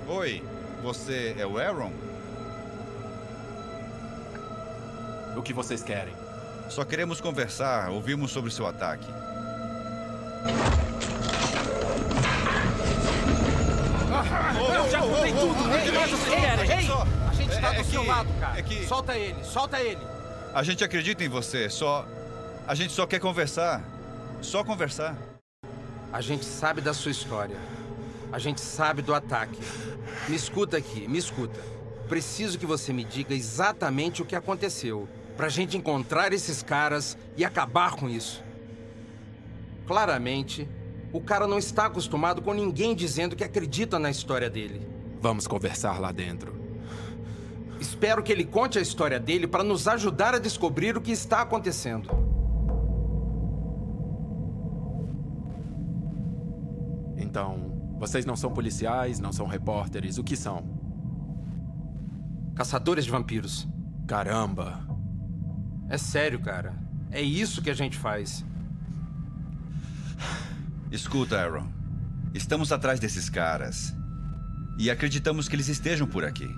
Oi, você é o Aaron? O que vocês querem? Só queremos conversar, ouvimos sobre seu ataque. Eu já contei tudo! O que mais vocês querem? está do seu lado, cara. é que- Solta ele, solta ele. A gente acredita em você, a gente só quer conversar. Só conversar. A gente sabe da sua história. A gente sabe do ataque. Me escuta aqui, me escuta. Preciso que você me diga exatamente o que aconteceu, pra gente encontrar esses caras e acabar com isso. Claramente, o cara não está acostumado com ninguém dizendo que acredita na história dele. Vamos conversar lá dentro. Espero que ele conte a história dele para nos ajudar a descobrir o que está acontecendo. Então, vocês não são policiais, não são repórteres, o que são? Caçadores de vampiros. Caramba. É sério, cara. É isso que a gente faz. Escuta, Aaron. Estamos atrás desses caras. E acreditamos que eles estejam por aqui,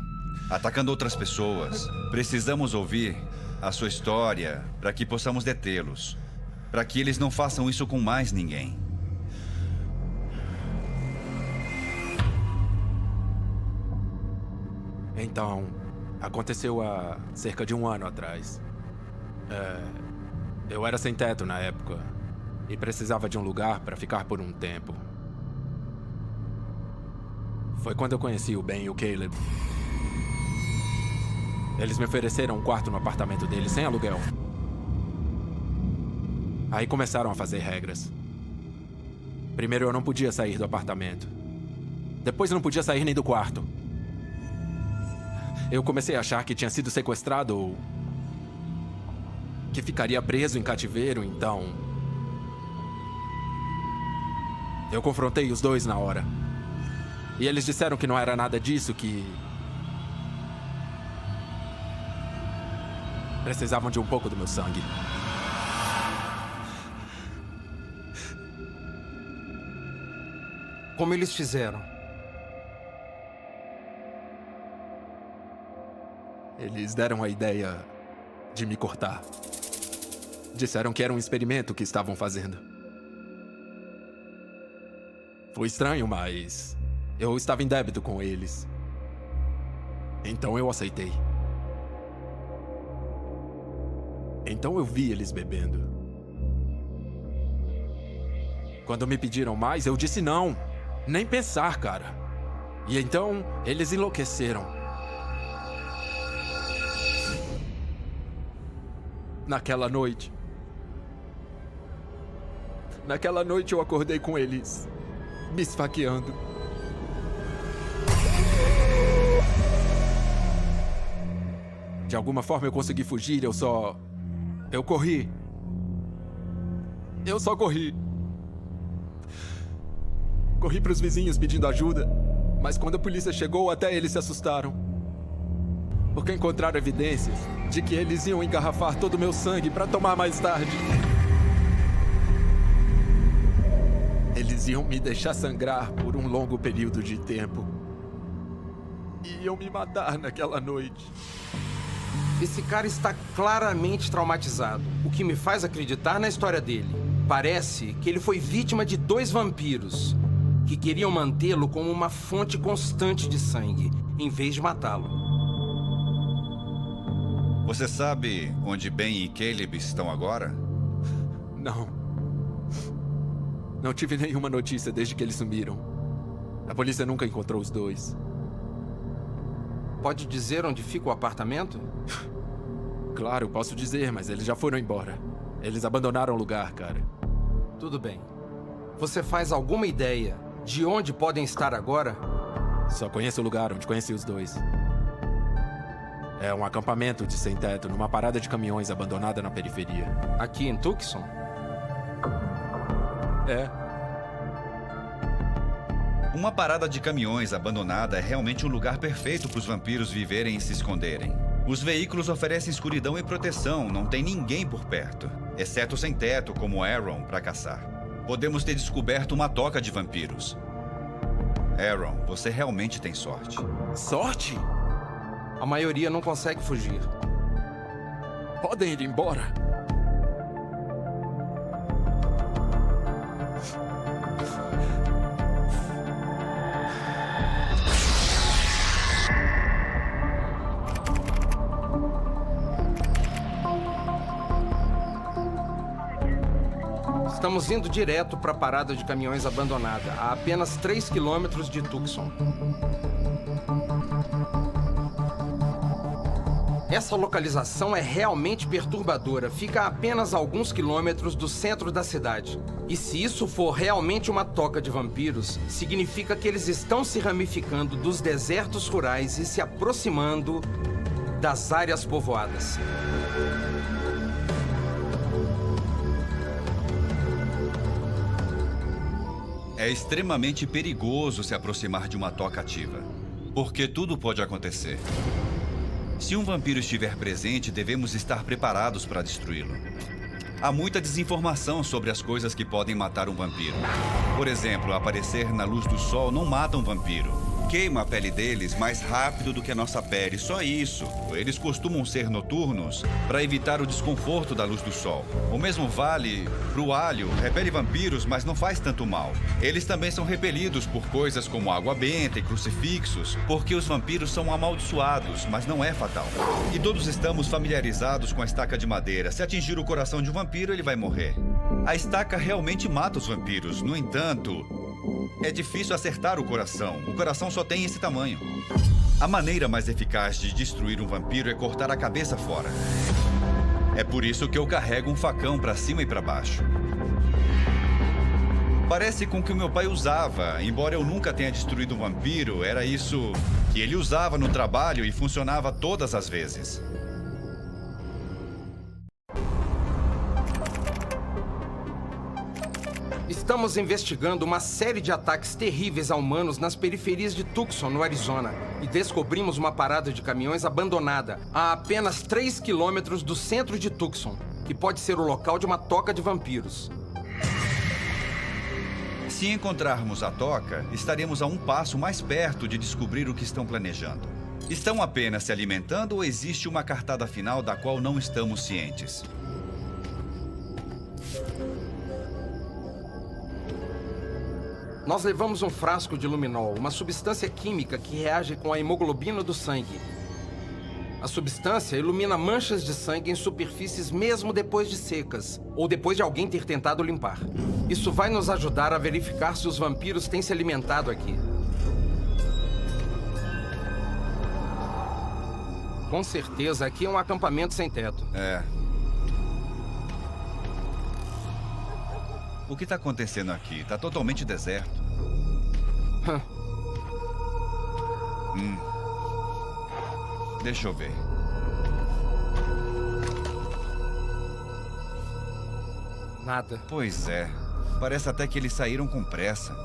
atacando outras pessoas. Precisamos ouvir a sua história para que possamos detê-los. Para que eles não façam isso com mais ninguém. Então, aconteceu há cerca de 1 ano atrás. Eu era sem teto na época e precisava de um lugar para ficar por um tempo. Foi quando eu conheci o Ben e o Caleb. Eles me ofereceram um quarto no apartamento deles sem aluguel. Aí começaram a fazer regras. Primeiro eu não podia sair do apartamento. Depois eu não podia sair nem do quarto. Eu comecei a achar que tinha sido sequestrado ou que ficaria preso em cativeiro, então eu confrontei os dois na hora. E eles disseram que não era nada disso, que precisavam de um pouco do meu sangue. Como eles fizeram? Eles deram a ideia de me cortar. Disseram que era um experimento que estavam fazendo. Foi estranho, mas eu estava em débito com eles. Então eu aceitei. Então eu vi eles bebendo. Quando me pediram mais, eu disse não. Nem pensar, cara. E então eles enlouqueceram. Naquela noite eu acordei com eles me esfaqueando. De alguma forma eu consegui fugir, eu corri. Eu só corri. Corri pros vizinhos pedindo ajuda, mas quando a polícia chegou, até eles se assustaram. Porque encontraram evidências de que eles iam engarrafar todo o meu sangue para tomar mais tarde. Eles iam me deixar sangrar por um longo período de tempo. E iam me matar naquela noite. Esse cara está claramente traumatizado, o que me faz acreditar na história dele. Parece que ele foi vítima de 2 vampiros que queriam mantê-lo como uma fonte constante de sangue, em vez de matá-lo. Você sabe onde Ben e Caleb estão agora? Não. Não tive nenhuma notícia desde que eles sumiram. A polícia nunca encontrou os dois. Pode dizer onde fica o apartamento? Claro, posso dizer, mas eles já foram embora. Eles abandonaram o lugar, cara. Tudo bem. Você faz alguma ideia de onde podem estar agora? Só conheço o lugar onde conheci os dois. É um acampamento de sem-teto numa parada de caminhões abandonada na periferia. Aqui em Tucson? É. Uma parada de caminhões abandonada é realmente um lugar perfeito para os vampiros viverem e se esconderem. Os veículos oferecem escuridão e proteção, não tem ninguém por perto, exceto sem-teto como Aaron para caçar. Podemos ter descoberto uma toca de vampiros. Aaron, você realmente tem sorte. Sorte? A maioria não consegue fugir. Podem ir embora. Estamos indo direto para a parada de caminhões abandonada, a apenas 3 quilômetros de Tucson. Essa localização é realmente perturbadora. Fica a apenas alguns quilômetros do centro da cidade. E se isso for realmente uma toca de vampiros, significa que eles estão se ramificando dos desertos rurais e se aproximando das áreas povoadas. É extremamente perigoso se aproximar de uma toca ativa, porque tudo pode acontecer. Se um vampiro estiver presente, devemos estar preparados para destruí-lo. Há muita desinformação sobre as coisas que podem matar um vampiro. Por exemplo, aparecer na luz do sol não mata um vampiro. Queima a pele deles mais rápido do que a nossa pele, só isso. Eles costumam ser noturnos para evitar o desconforto da luz do sol. O mesmo vale pro alho, repele vampiros, mas não faz tanto mal. Eles também são repelidos por coisas como água benta e crucifixos, porque os vampiros são amaldiçoados, mas não é fatal. E todos estamos familiarizados com a estaca de madeira. Se atingir o coração de um vampiro, ele vai morrer. A estaca realmente mata os vampiros. No entanto, é difícil acertar o coração. O coração só tem esse tamanho. A maneira mais eficaz de destruir um vampiro é cortar a cabeça fora. É por isso que eu carrego um facão para cima e para baixo. Parece com o que o meu pai usava. Embora eu nunca tenha destruído um vampiro, era isso que ele usava no trabalho e funcionava todas as vezes. Estamos investigando uma série de ataques terríveis a humanos nas periferias de Tucson, no Arizona. E descobrimos uma parada de caminhões abandonada, a apenas 3 quilômetros do centro de Tucson, que pode ser o local de uma toca de vampiros. Se encontrarmos a toca, estaremos a um passo mais perto de descobrir o que estão planejando. Estão apenas se alimentando ou existe uma cartada final da qual não estamos cientes? Nós levamos um frasco de luminol, uma substância química que reage com a hemoglobina do sangue. A substância ilumina manchas de sangue em superfícies mesmo depois de secas, ou depois de alguém ter tentado limpar. Isso vai nos ajudar a verificar se os vampiros têm se alimentado aqui. Com certeza, aqui é um acampamento sem teto. É. O que está acontecendo aqui? Está totalmente deserto. Deixa eu ver. Nada. Pois é. Parece até que eles saíram com pressa.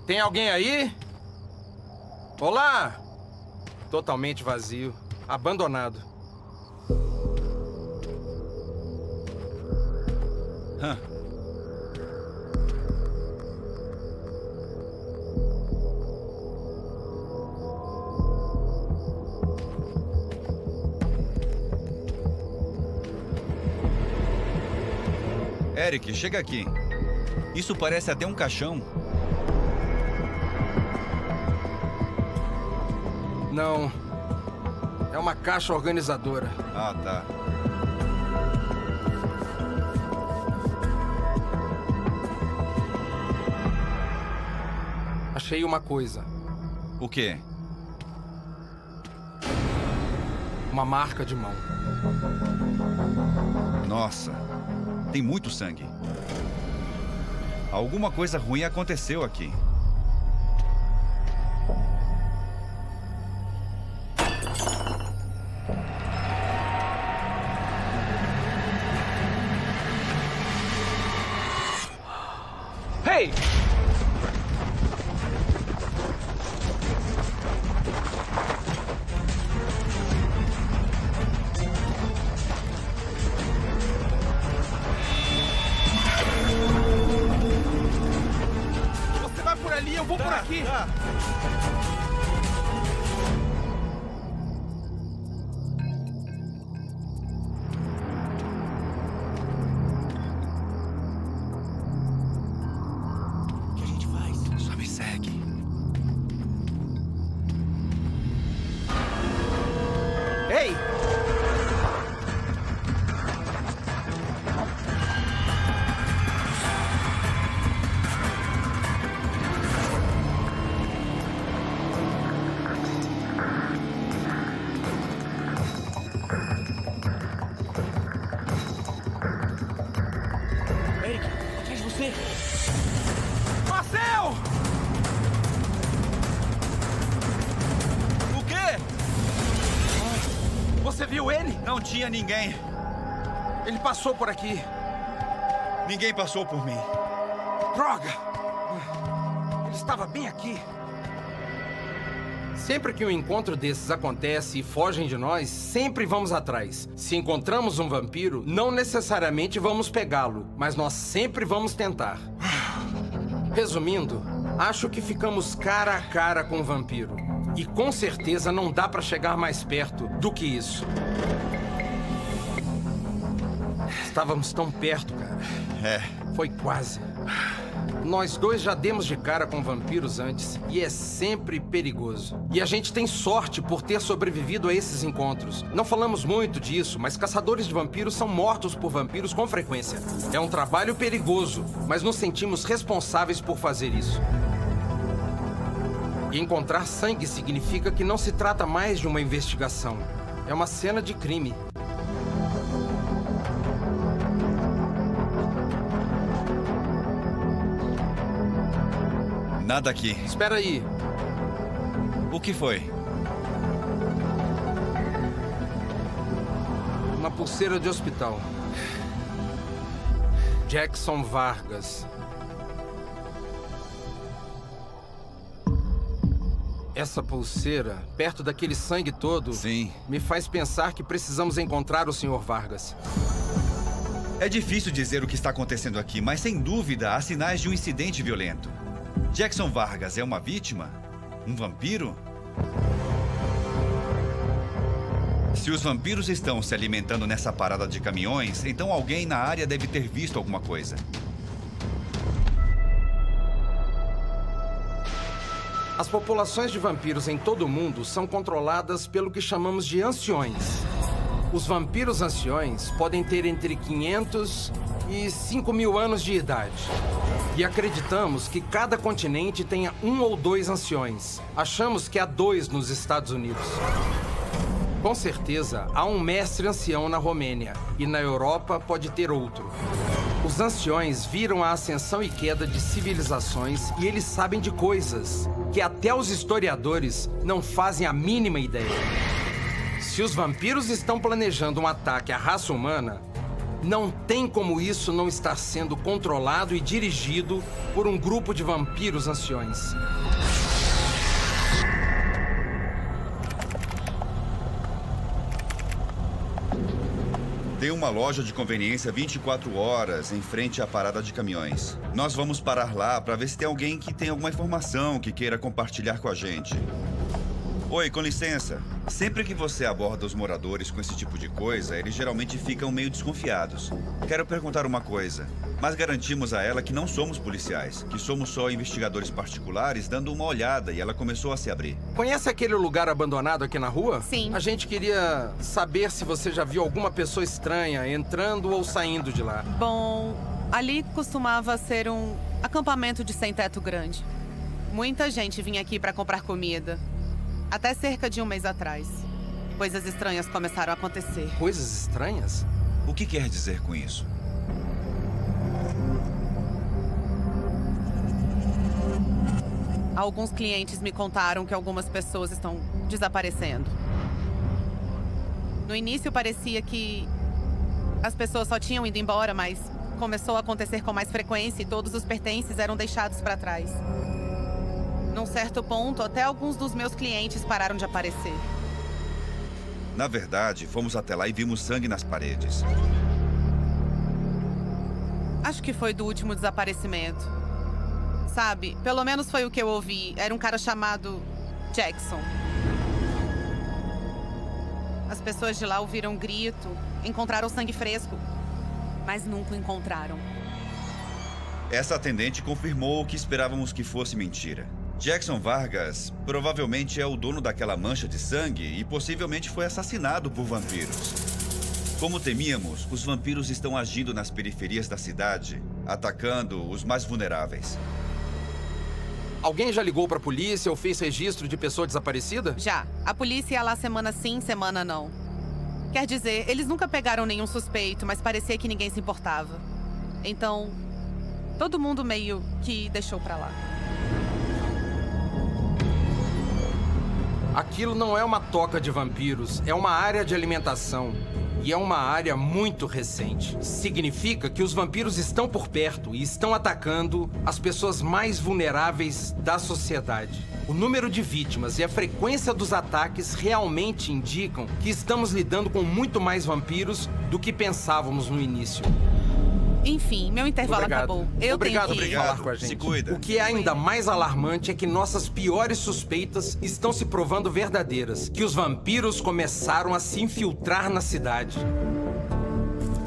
Tem alguém aí? Olá! Totalmente vazio. Abandonado. Eric, chega aqui. Isso parece até um caixão. Não. É uma caixa organizadora. Ah, tá. Achei uma coisa. O quê? Uma marca de mão. Nossa. Tem muito sangue. Alguma coisa ruim aconteceu aqui. Hey! Você vai por ali, eu vou por aqui. Não tinha ninguém. Ele passou por aqui. Ninguém passou por mim. Droga! Ele estava bem aqui. Sempre que um encontro desses acontece e fogem de nós, sempre vamos atrás. Se encontramos um vampiro, não necessariamente vamos pegá-lo, mas nós sempre vamos tentar. Resumindo, acho que ficamos cara a cara com o vampiro. E com certeza não dá pra chegar mais perto do que isso. Estávamos tão perto, cara. Foi quase. Nós dois já demos de cara com vampiros antes, e é sempre perigoso. E a gente tem sorte por ter sobrevivido a esses encontros. Não falamos muito disso, mas caçadores de vampiros são mortos por vampiros com frequência. É um trabalho perigoso, mas nos sentimos responsáveis por fazer isso. E encontrar sangue significa que não se trata mais de uma investigação. É uma cena de crime. Nada aqui. Espera aí. O que foi? Uma pulseira de hospital. Jackson Vargas. Essa pulseira, perto daquele sangue todo, sim, me faz pensar que precisamos encontrar o Sr. Vargas. É difícil dizer o que está acontecendo aqui, mas sem dúvida há sinais de um incidente violento. Jackson Vargas é uma vítima? Um vampiro? Se os vampiros estão se alimentando nessa parada de caminhões, então alguém na área deve ter visto alguma coisa. As populações de vampiros em todo o mundo são controladas pelo que chamamos de anciões. Os vampiros anciões podem ter entre 500 e 5.000 anos de idade. E acreditamos que cada continente tenha 1 ou 2 anciões. Achamos que há 2 nos Estados Unidos. Com certeza, há um mestre ancião na Romênia, e na Europa pode ter outro. Os anciões viram a ascensão e queda de civilizações e eles sabem de coisas que até os historiadores não fazem a mínima ideia. Se os vampiros estão planejando um ataque à raça humana, não tem como isso não estar sendo controlado e dirigido por um grupo de vampiros anciões. Tem uma loja de conveniência 24 horas em frente à parada de caminhões. Nós vamos parar lá para ver se tem alguém que tem alguma informação que queira compartilhar com a gente. Oi, com licença. Sempre que você aborda os moradores com esse tipo de coisa, eles geralmente ficam meio desconfiados. Quero perguntar uma coisa, mas garantimos a ela que não somos policiais, que somos só investigadores particulares dando uma olhada, e ela começou a se abrir. Conhece aquele lugar abandonado aqui na rua? Sim. A gente queria saber se você já viu alguma pessoa estranha entrando ou saindo de lá. Bom, ali costumava ser um acampamento de sem-teto grande. Muita gente vinha aqui para comprar comida. Até cerca de 1 mês atrás. Coisas estranhas começaram a acontecer. Coisas estranhas? O que quer dizer com isso? Alguns clientes me contaram que algumas pessoas estão desaparecendo. No início parecia que as pessoas só tinham ido embora, mas começou a acontecer com mais frequência e todos os pertences eram deixados para trás. Num certo ponto, até alguns dos meus clientes pararam de aparecer. Na verdade, fomos até lá e vimos sangue nas paredes. Acho que foi do último desaparecimento. Sabe, pelo menos foi o que eu ouvi. Era um cara chamado Jackson. As pessoas de lá ouviram um grito, encontraram sangue fresco, mas nunca o encontraram. Essa atendente confirmou o que esperávamos que fosse mentira. Jackson Vargas provavelmente é o dono daquela mancha de sangue e possivelmente foi assassinado por vampiros. Como temíamos, os vampiros estão agindo nas periferias da cidade, atacando os mais vulneráveis. Alguém já ligou pra polícia ou fez registro de pessoa desaparecida? Já. A polícia ia lá semana sim, semana não. Quer dizer, eles nunca pegaram nenhum suspeito, mas parecia que ninguém se importava. Então, todo mundo meio que deixou pra lá. Aquilo não é uma toca de vampiros, é uma área de alimentação. E é uma área muito recente. Significa que os vampiros estão por perto e estão atacando as pessoas mais vulneráveis da sociedade. O número de vítimas e a frequência dos ataques realmente indicam que estamos lidando com muito mais vampiros do que pensávamos no início. Enfim, meu intervalo acabou. Eu tenho que falar com a gente. Se cuida. O que é ainda mais alarmante é que nossas piores suspeitas estão se provando verdadeiras. Que os vampiros começaram a se infiltrar na cidade.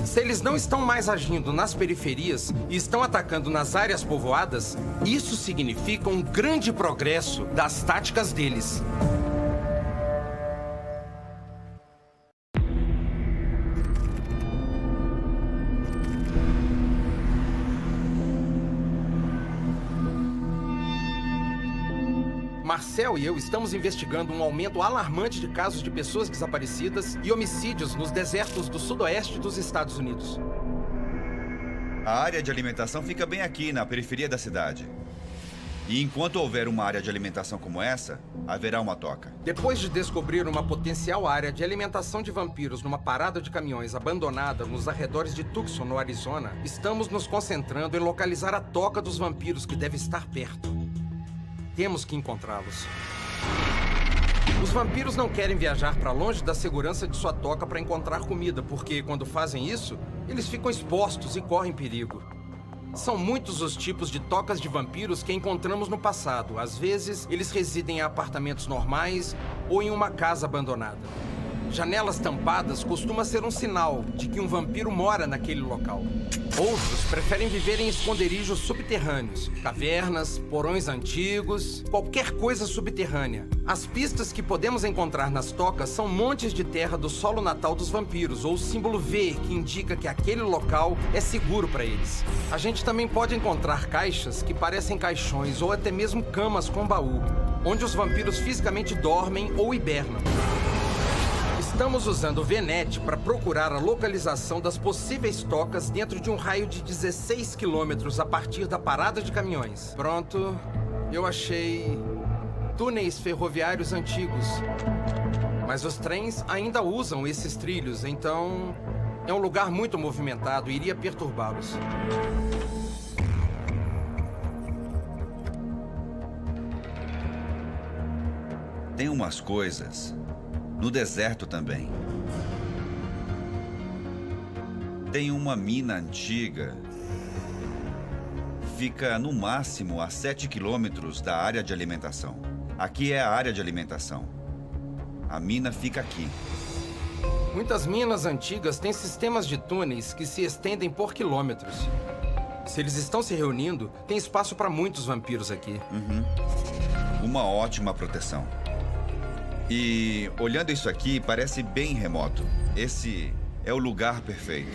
Se eles não estão mais agindo nas periferias e estão atacando nas áreas povoadas, isso significa um grande progresso das táticas deles. Marcel e eu estamos investigando um aumento alarmante de casos de pessoas desaparecidas e homicídios nos desertos do sudoeste dos Estados Unidos. A área de alimentação fica bem aqui, na periferia da cidade. E enquanto houver uma área de alimentação como essa, haverá uma toca. Depois de descobrir uma potencial área de alimentação de vampiros numa parada de caminhões abandonada nos arredores de Tucson, no Arizona, estamos nos concentrando em localizar a toca dos vampiros que deve estar perto. Temos que encontrá-los. Os vampiros não querem viajar para longe da segurança de sua toca para encontrar comida, porque quando fazem isso, eles ficam expostos e correm perigo. São muitos os tipos de tocas de vampiros que encontramos no passado. Às vezes, eles residem em apartamentos normais ou em uma casa abandonada. Janelas tampadas costuma ser um sinal de que um vampiro mora naquele local. Outros preferem viver em esconderijos subterrâneos, cavernas, porões antigos, qualquer coisa subterrânea. As pistas que podemos encontrar nas tocas são montes de terra do solo natal dos vampiros, ou o símbolo V, que indica que aquele local é seguro para eles. A gente também pode encontrar caixas que parecem caixões ou até mesmo camas com baú, onde os vampiros fisicamente dormem ou hibernam. Estamos usando o VNet para procurar a localização das possíveis tocas dentro de um raio de 16 quilômetros a partir da parada de caminhões. Pronto, eu achei túneis ferroviários antigos. Mas os trens ainda usam esses trilhos, então é um lugar muito movimentado e iria perturbá-los. Tem umas coisas no deserto também. Tem uma mina antiga. Fica no máximo a 7 quilômetros da área de alimentação. Aqui é a área de alimentação. A mina fica aqui. Muitas minas antigas têm sistemas de túneis que se estendem por quilômetros. Se eles estão se reunindo, tem espaço para muitos vampiros aqui. Uma ótima proteção. E, olhando isso aqui, parece bem remoto. Esse é o lugar perfeito.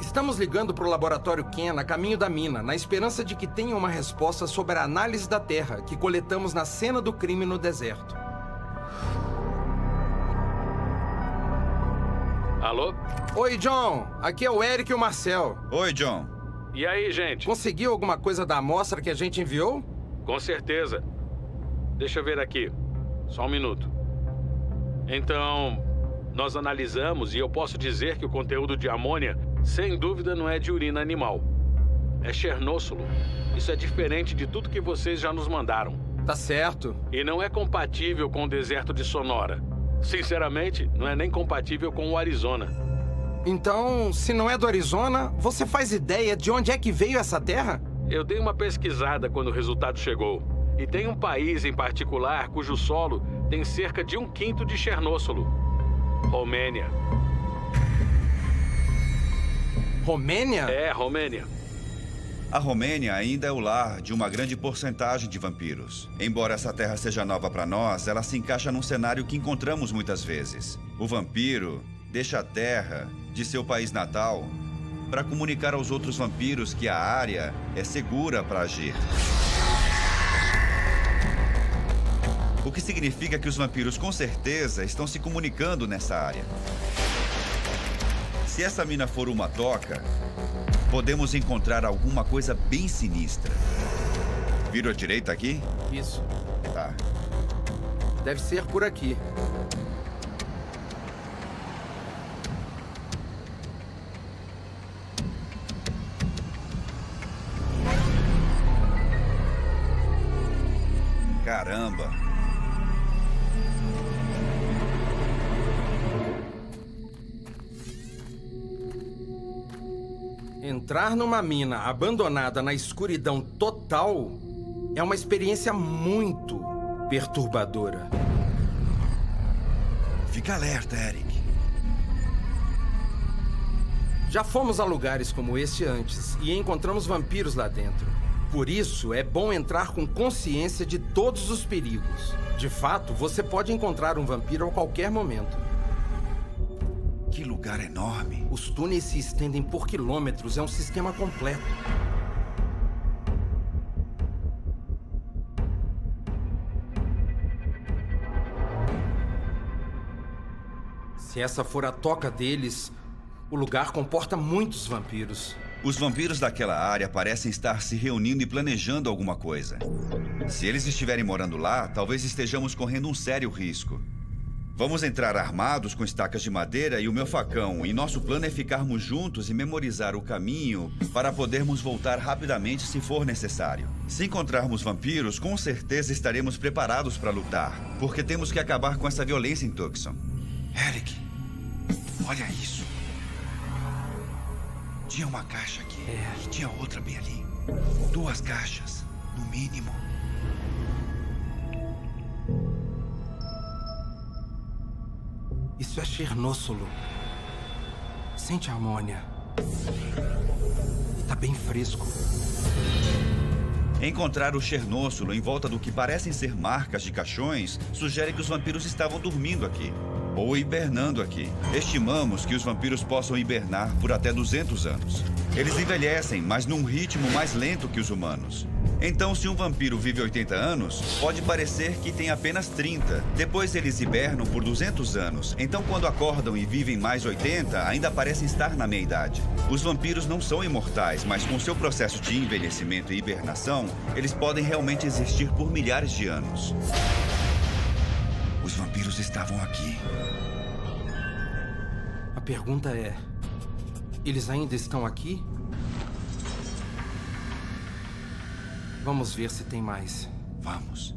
Estamos ligando para o laboratório Ken a caminho da mina, na esperança de que tenha uma resposta sobre a análise da terra que coletamos na cena do crime no deserto. Alô? Oi, John. Aqui é o Eric e o Marcel. Oi, John. E aí, gente? Conseguiu alguma coisa da amostra que a gente enviou? Com certeza. Deixa eu ver aqui. Só um minuto. Então, nós analisamos e eu posso dizer que o conteúdo de amônia, sem dúvida, não é de urina animal. É chernósolo. Isso é diferente de tudo que vocês já nos mandaram. Tá certo. E não é compatível com o deserto de Sonora. Sinceramente, não é nem compatível com o Arizona. Então, se não é do Arizona, você faz ideia de onde é que veio essa terra? Eu dei uma pesquisada quando o resultado chegou. E tem um país em particular cujo solo tem cerca de 1/5 de chernósolo. Romênia. Romênia? É, Romênia. A Romênia ainda é o lar de uma grande porcentagem de vampiros. Embora essa terra seja nova para nós, ela se encaixa num cenário que encontramos muitas vezes. O vampiro deixa a terra de seu país natal para comunicar aos outros vampiros que a área é segura para agir. O que significa que os vampiros com certeza estão se comunicando nessa área. Se essa mina for uma toca, podemos encontrar alguma coisa bem sinistra. Viro à direita aqui? Isso. Tá. Deve ser por aqui. Caramba! Entrar numa mina abandonada na escuridão total é uma experiência muito perturbadora. Fica alerta, Eric. Já fomos a lugares como este antes e encontramos vampiros lá dentro. Por isso, é bom entrar com consciência de todos os perigos. De fato, você pode encontrar um vampiro a qualquer momento. Que lugar enorme. Os túneis se estendem por quilômetros, é um sistema completo. Se essa for a toca deles, o lugar comporta muitos vampiros. Os vampiros daquela área parecem estar se reunindo e planejando alguma coisa. Se eles estiverem morando lá, talvez estejamos correndo um sério risco. Vamos entrar armados com estacas de madeira e o meu facão, e nosso plano é ficarmos juntos e memorizar o caminho para podermos voltar rapidamente se for necessário. Se encontrarmos vampiros, com certeza estaremos preparados para lutar, porque temos que acabar com essa violência em Tucson. Eric, olha isso. Tinha uma caixa aqui e tinha outra bem ali. 2 caixas, no mínimo. Isso é chernóssolo. Sente a amônia. Tá bem fresco. Encontrar o chernóssolo em volta do que parecem ser marcas de caixões sugere que os vampiros estavam dormindo aqui. Ou hibernando aqui. Estimamos que os vampiros possam hibernar por até 200 anos. Eles envelhecem, mas num ritmo mais lento que os humanos. Então, se um vampiro vive 80 anos, pode parecer que tem apenas 30. Depois eles hibernam por 200 anos. Então, quando acordam e vivem mais 80, ainda parecem estar na meia-idade. Os vampiros não são imortais, mas com seu processo de envelhecimento e hibernação, eles podem realmente existir por milhares de anos. Os vampiros estavam aqui. A pergunta é: eles ainda estão aqui? Vamos ver se tem mais. Vamos.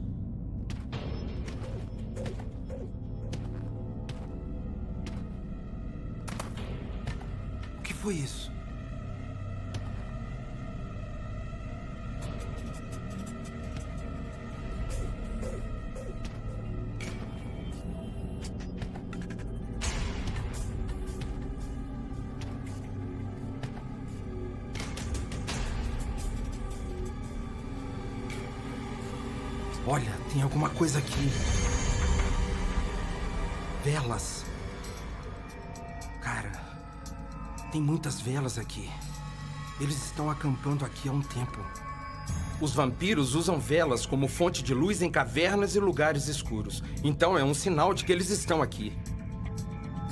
O que foi isso? Olha, tem alguma coisa aqui. Velas. Cara, tem muitas velas aqui. Eles estão acampando aqui há um tempo. Os vampiros usam velas como fonte de luz em cavernas e lugares escuros. Então é um sinal de que eles estão aqui.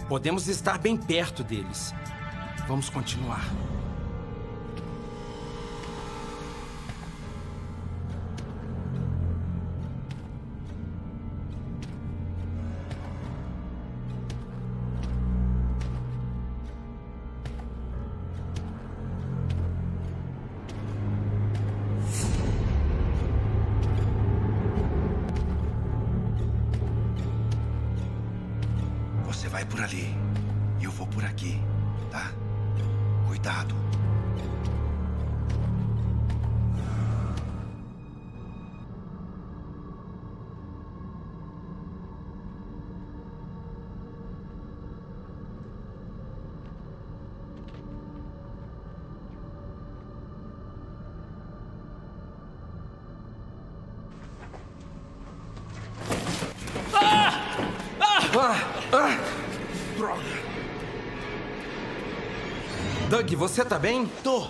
Podemos estar bem perto deles. Vamos continuar. Você vai por ali e eu vou por aqui, tá? Cuidado. Droga. Doug, você tá bem? Tô.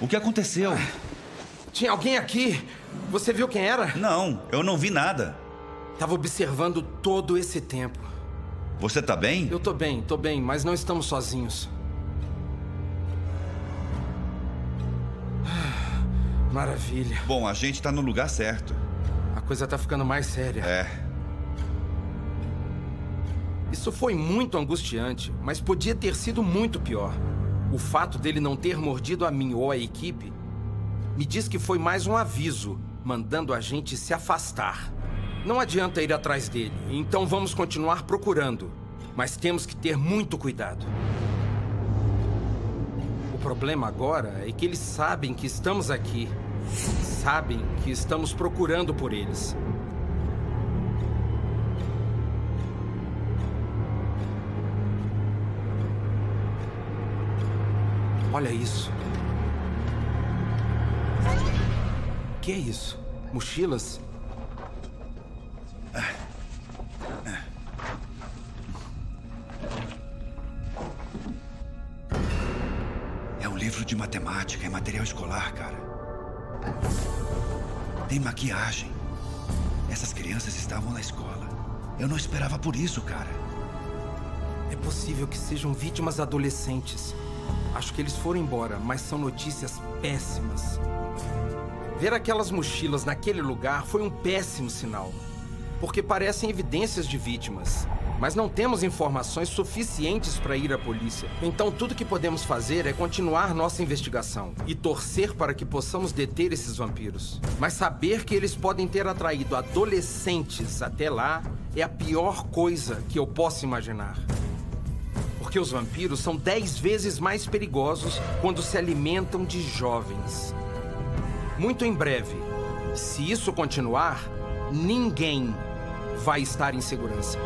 O que aconteceu? Tinha alguém aqui. Você viu quem era? Não, eu não vi nada. Tava observando todo esse tempo. Você tá bem? Eu tô bem, mas não estamos sozinhos. Maravilha. Bom, a gente tá no lugar certo. A coisa tá ficando mais séria. É. Isso foi muito angustiante, mas podia ter sido muito pior. O fato dele não ter mordido a mim ou a equipe me diz que foi mais um aviso, mandando a gente se afastar. Não adianta ir atrás dele, então vamos continuar procurando. Mas temos que ter muito cuidado. O problema agora é que eles sabem que estamos aqui. Sabem que estamos procurando por eles. Olha isso. O que é isso? Mochilas? É um livro de matemática, é material escolar, cara. Tem maquiagem. Essas crianças estavam na escola. Eu não esperava por isso, cara. É possível que sejam vítimas adolescentes. Acho que eles foram embora, mas são notícias péssimas. Ver aquelas mochilas naquele lugar foi um péssimo sinal. Porque parecem evidências de vítimas. Mas não temos informações suficientes para ir à polícia. Então tudo que podemos fazer é continuar nossa investigação e torcer para que possamos deter esses vampiros. Mas saber que eles podem ter atraído adolescentes até lá é a pior coisa que eu posso imaginar. Porque os vampiros são 10 vezes mais perigosos quando se alimentam de jovens. Muito em breve, se isso continuar, ninguém vai estar em segurança.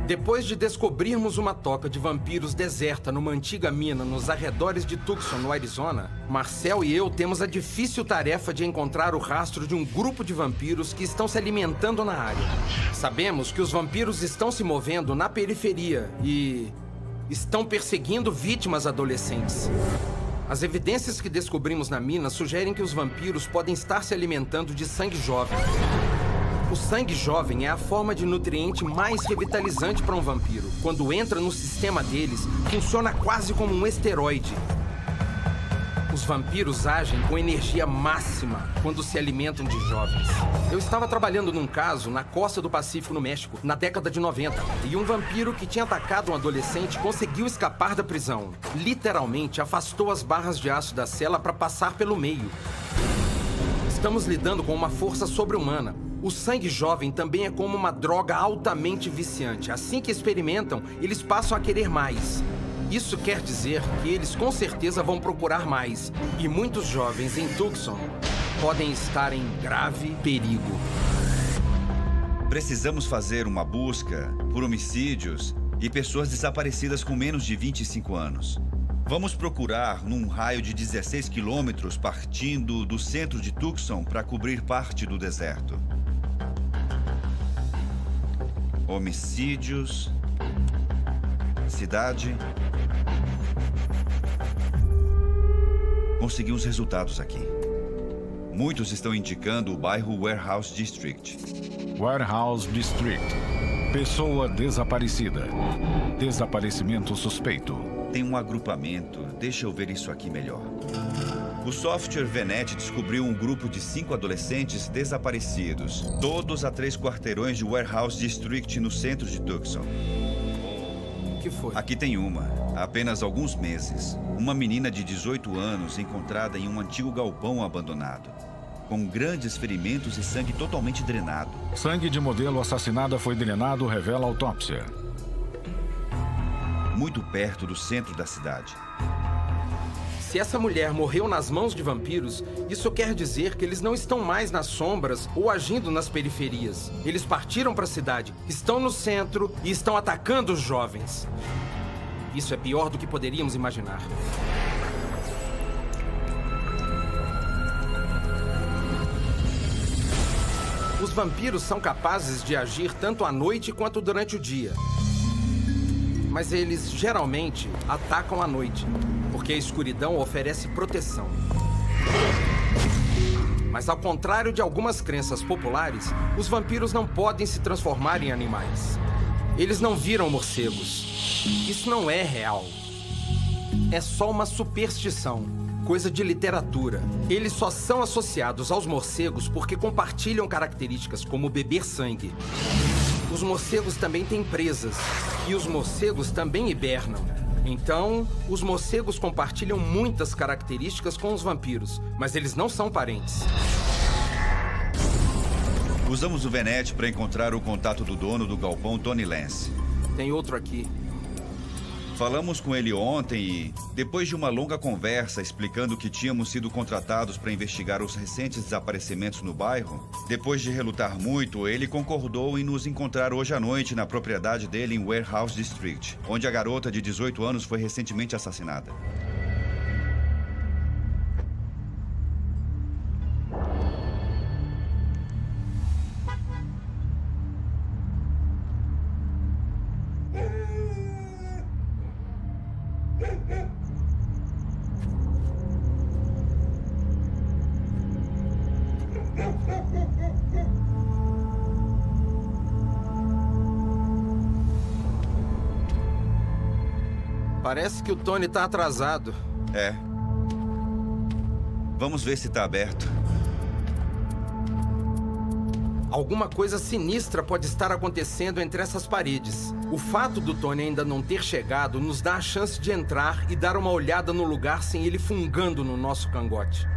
Depois de descobrirmos uma toca de vampiros deserta numa antiga mina nos arredores de Tucson, no Arizona, Marcel e eu temos a difícil tarefa de encontrar o rastro de um grupo de vampiros que estão se alimentando na área. Sabemos que os vampiros estão se movendo na periferia e estão perseguindo vítimas adolescentes. As evidências que descobrimos na mina sugerem que os vampiros podem estar se alimentando de sangue jovem. O sangue jovem é a forma de nutriente mais revitalizante para um vampiro. Quando entra no sistema deles, funciona quase como um esteroide. Os vampiros agem com energia máxima quando se alimentam de jovens. Eu estava trabalhando num caso na costa do Pacífico, no México, na década de 90. E um vampiro que tinha atacado um adolescente conseguiu escapar da prisão. Literalmente afastou as barras de aço da cela para passar pelo meio. Estamos lidando com uma força sobre-humana. O sangue jovem também é como uma droga altamente viciante. Assim que experimentam, eles passam a querer mais. Isso quer dizer que eles com certeza vão procurar mais. E muitos jovens em Tucson podem estar em grave perigo. Precisamos fazer uma busca por homicídios e pessoas desaparecidas com menos de 25 anos. Vamos procurar num raio de 16 quilômetros partindo do centro de Tucson para cobrir parte do deserto. Homicídios, cidade. Consegui os resultados aqui. Muitos estão indicando o bairro Warehouse District. Warehouse District. Pessoa desaparecida. Desaparecimento suspeito. Tem um agrupamento. Deixa eu ver isso aqui melhor. O software VNet descobriu um grupo de 5 adolescentes desaparecidos, todos a 3 quarteirões de Warehouse District, no centro de Tucson. O que foi? Aqui tem uma, há apenas alguns meses. Uma menina de 18 anos encontrada em um antigo galpão abandonado, com grandes ferimentos e sangue totalmente drenado. Sangue de modelo assassinada foi drenado, revela a autópsia. Muito perto do centro da cidade. Se essa mulher morreu nas mãos de vampiros, isso quer dizer que eles não estão mais nas sombras ou agindo nas periferias. Eles partiram para a cidade, estão no centro e estão atacando os jovens. Isso é pior do que poderíamos imaginar. Os vampiros são capazes de agir tanto à noite quanto durante o dia. Mas eles geralmente atacam à noite, porque a escuridão oferece proteção. Mas ao contrário de algumas crenças populares, os vampiros não podem se transformar em animais. Eles não viram morcegos. Isso não é real. É só uma superstição, coisa de literatura. Eles só são associados aos morcegos porque compartilham características como beber sangue. Os morcegos também têm presas, e os morcegos também hibernam. Então, os morcegos compartilham muitas características com os vampiros, mas eles não são parentes. Usamos o Venet para encontrar o contato do dono do galpão, Tony Lance. Tem outro aqui. Falamos com ele ontem e, depois de uma longa conversa explicando que tínhamos sido contratados para investigar os recentes desaparecimentos no bairro, depois de relutar muito, ele concordou em nos encontrar hoje à noite na propriedade dele em Warehouse District, onde a garota de 18 anos foi recentemente assassinada. Parece que o Tony tá atrasado. É. Vamos ver se tá aberto. Alguma coisa sinistra pode estar acontecendo entre essas paredes. O fato do Tony ainda não ter chegado nos dá a chance de entrar e dar uma olhada no lugar sem ele fungando no nosso cangote.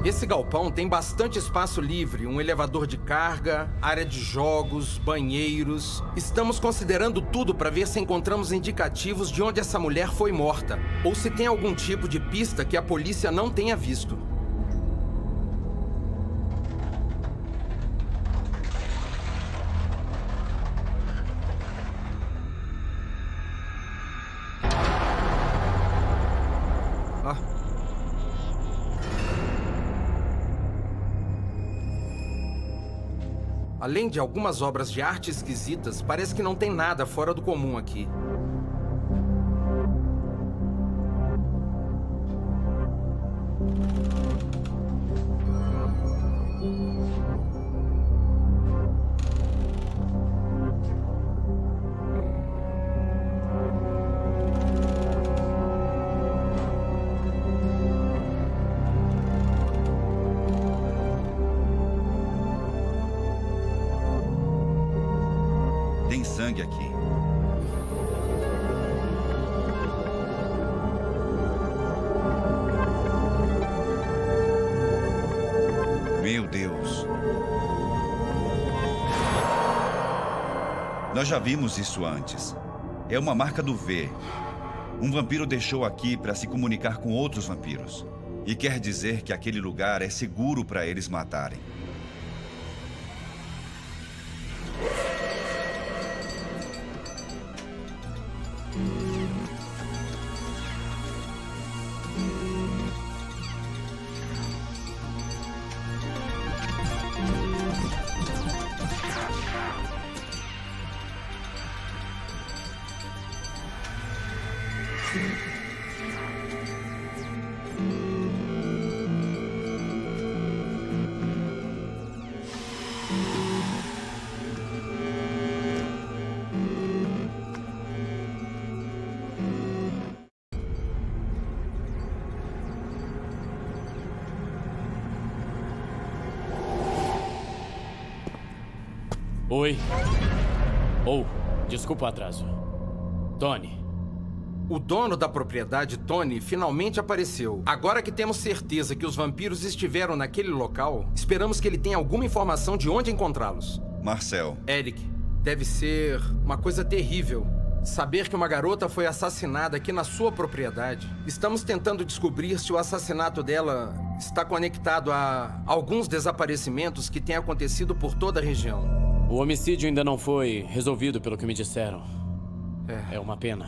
Esse galpão tem bastante espaço livre, um elevador de carga, área de jogos, banheiros. Estamos considerando tudo para ver se encontramos indicativos de onde essa mulher foi morta, ou se tem algum tipo de pista que a polícia não tenha visto. Além de algumas obras de arte esquisitas, parece que não tem nada fora do comum aqui. Tem sangue aqui. Meu Deus. Nós já vimos isso antes. É uma marca do V. Um vampiro deixou aqui para se comunicar com outros vampiros. E quer dizer que aquele lugar é seguro para eles matarem. Oi. Desculpa o atraso. Tony. O dono da propriedade, Tony, finalmente apareceu. Agora que temos certeza que os vampiros estiveram naquele local, esperamos que ele tenha alguma informação de onde encontrá-los. Marcel. Eric, deve ser uma coisa terrível saber que uma garota foi assassinada aqui na sua propriedade. Estamos tentando descobrir se o assassinato dela está conectado a alguns desaparecimentos que têm acontecido por toda a região. O homicídio ainda não foi resolvido, pelo que me disseram. É uma pena.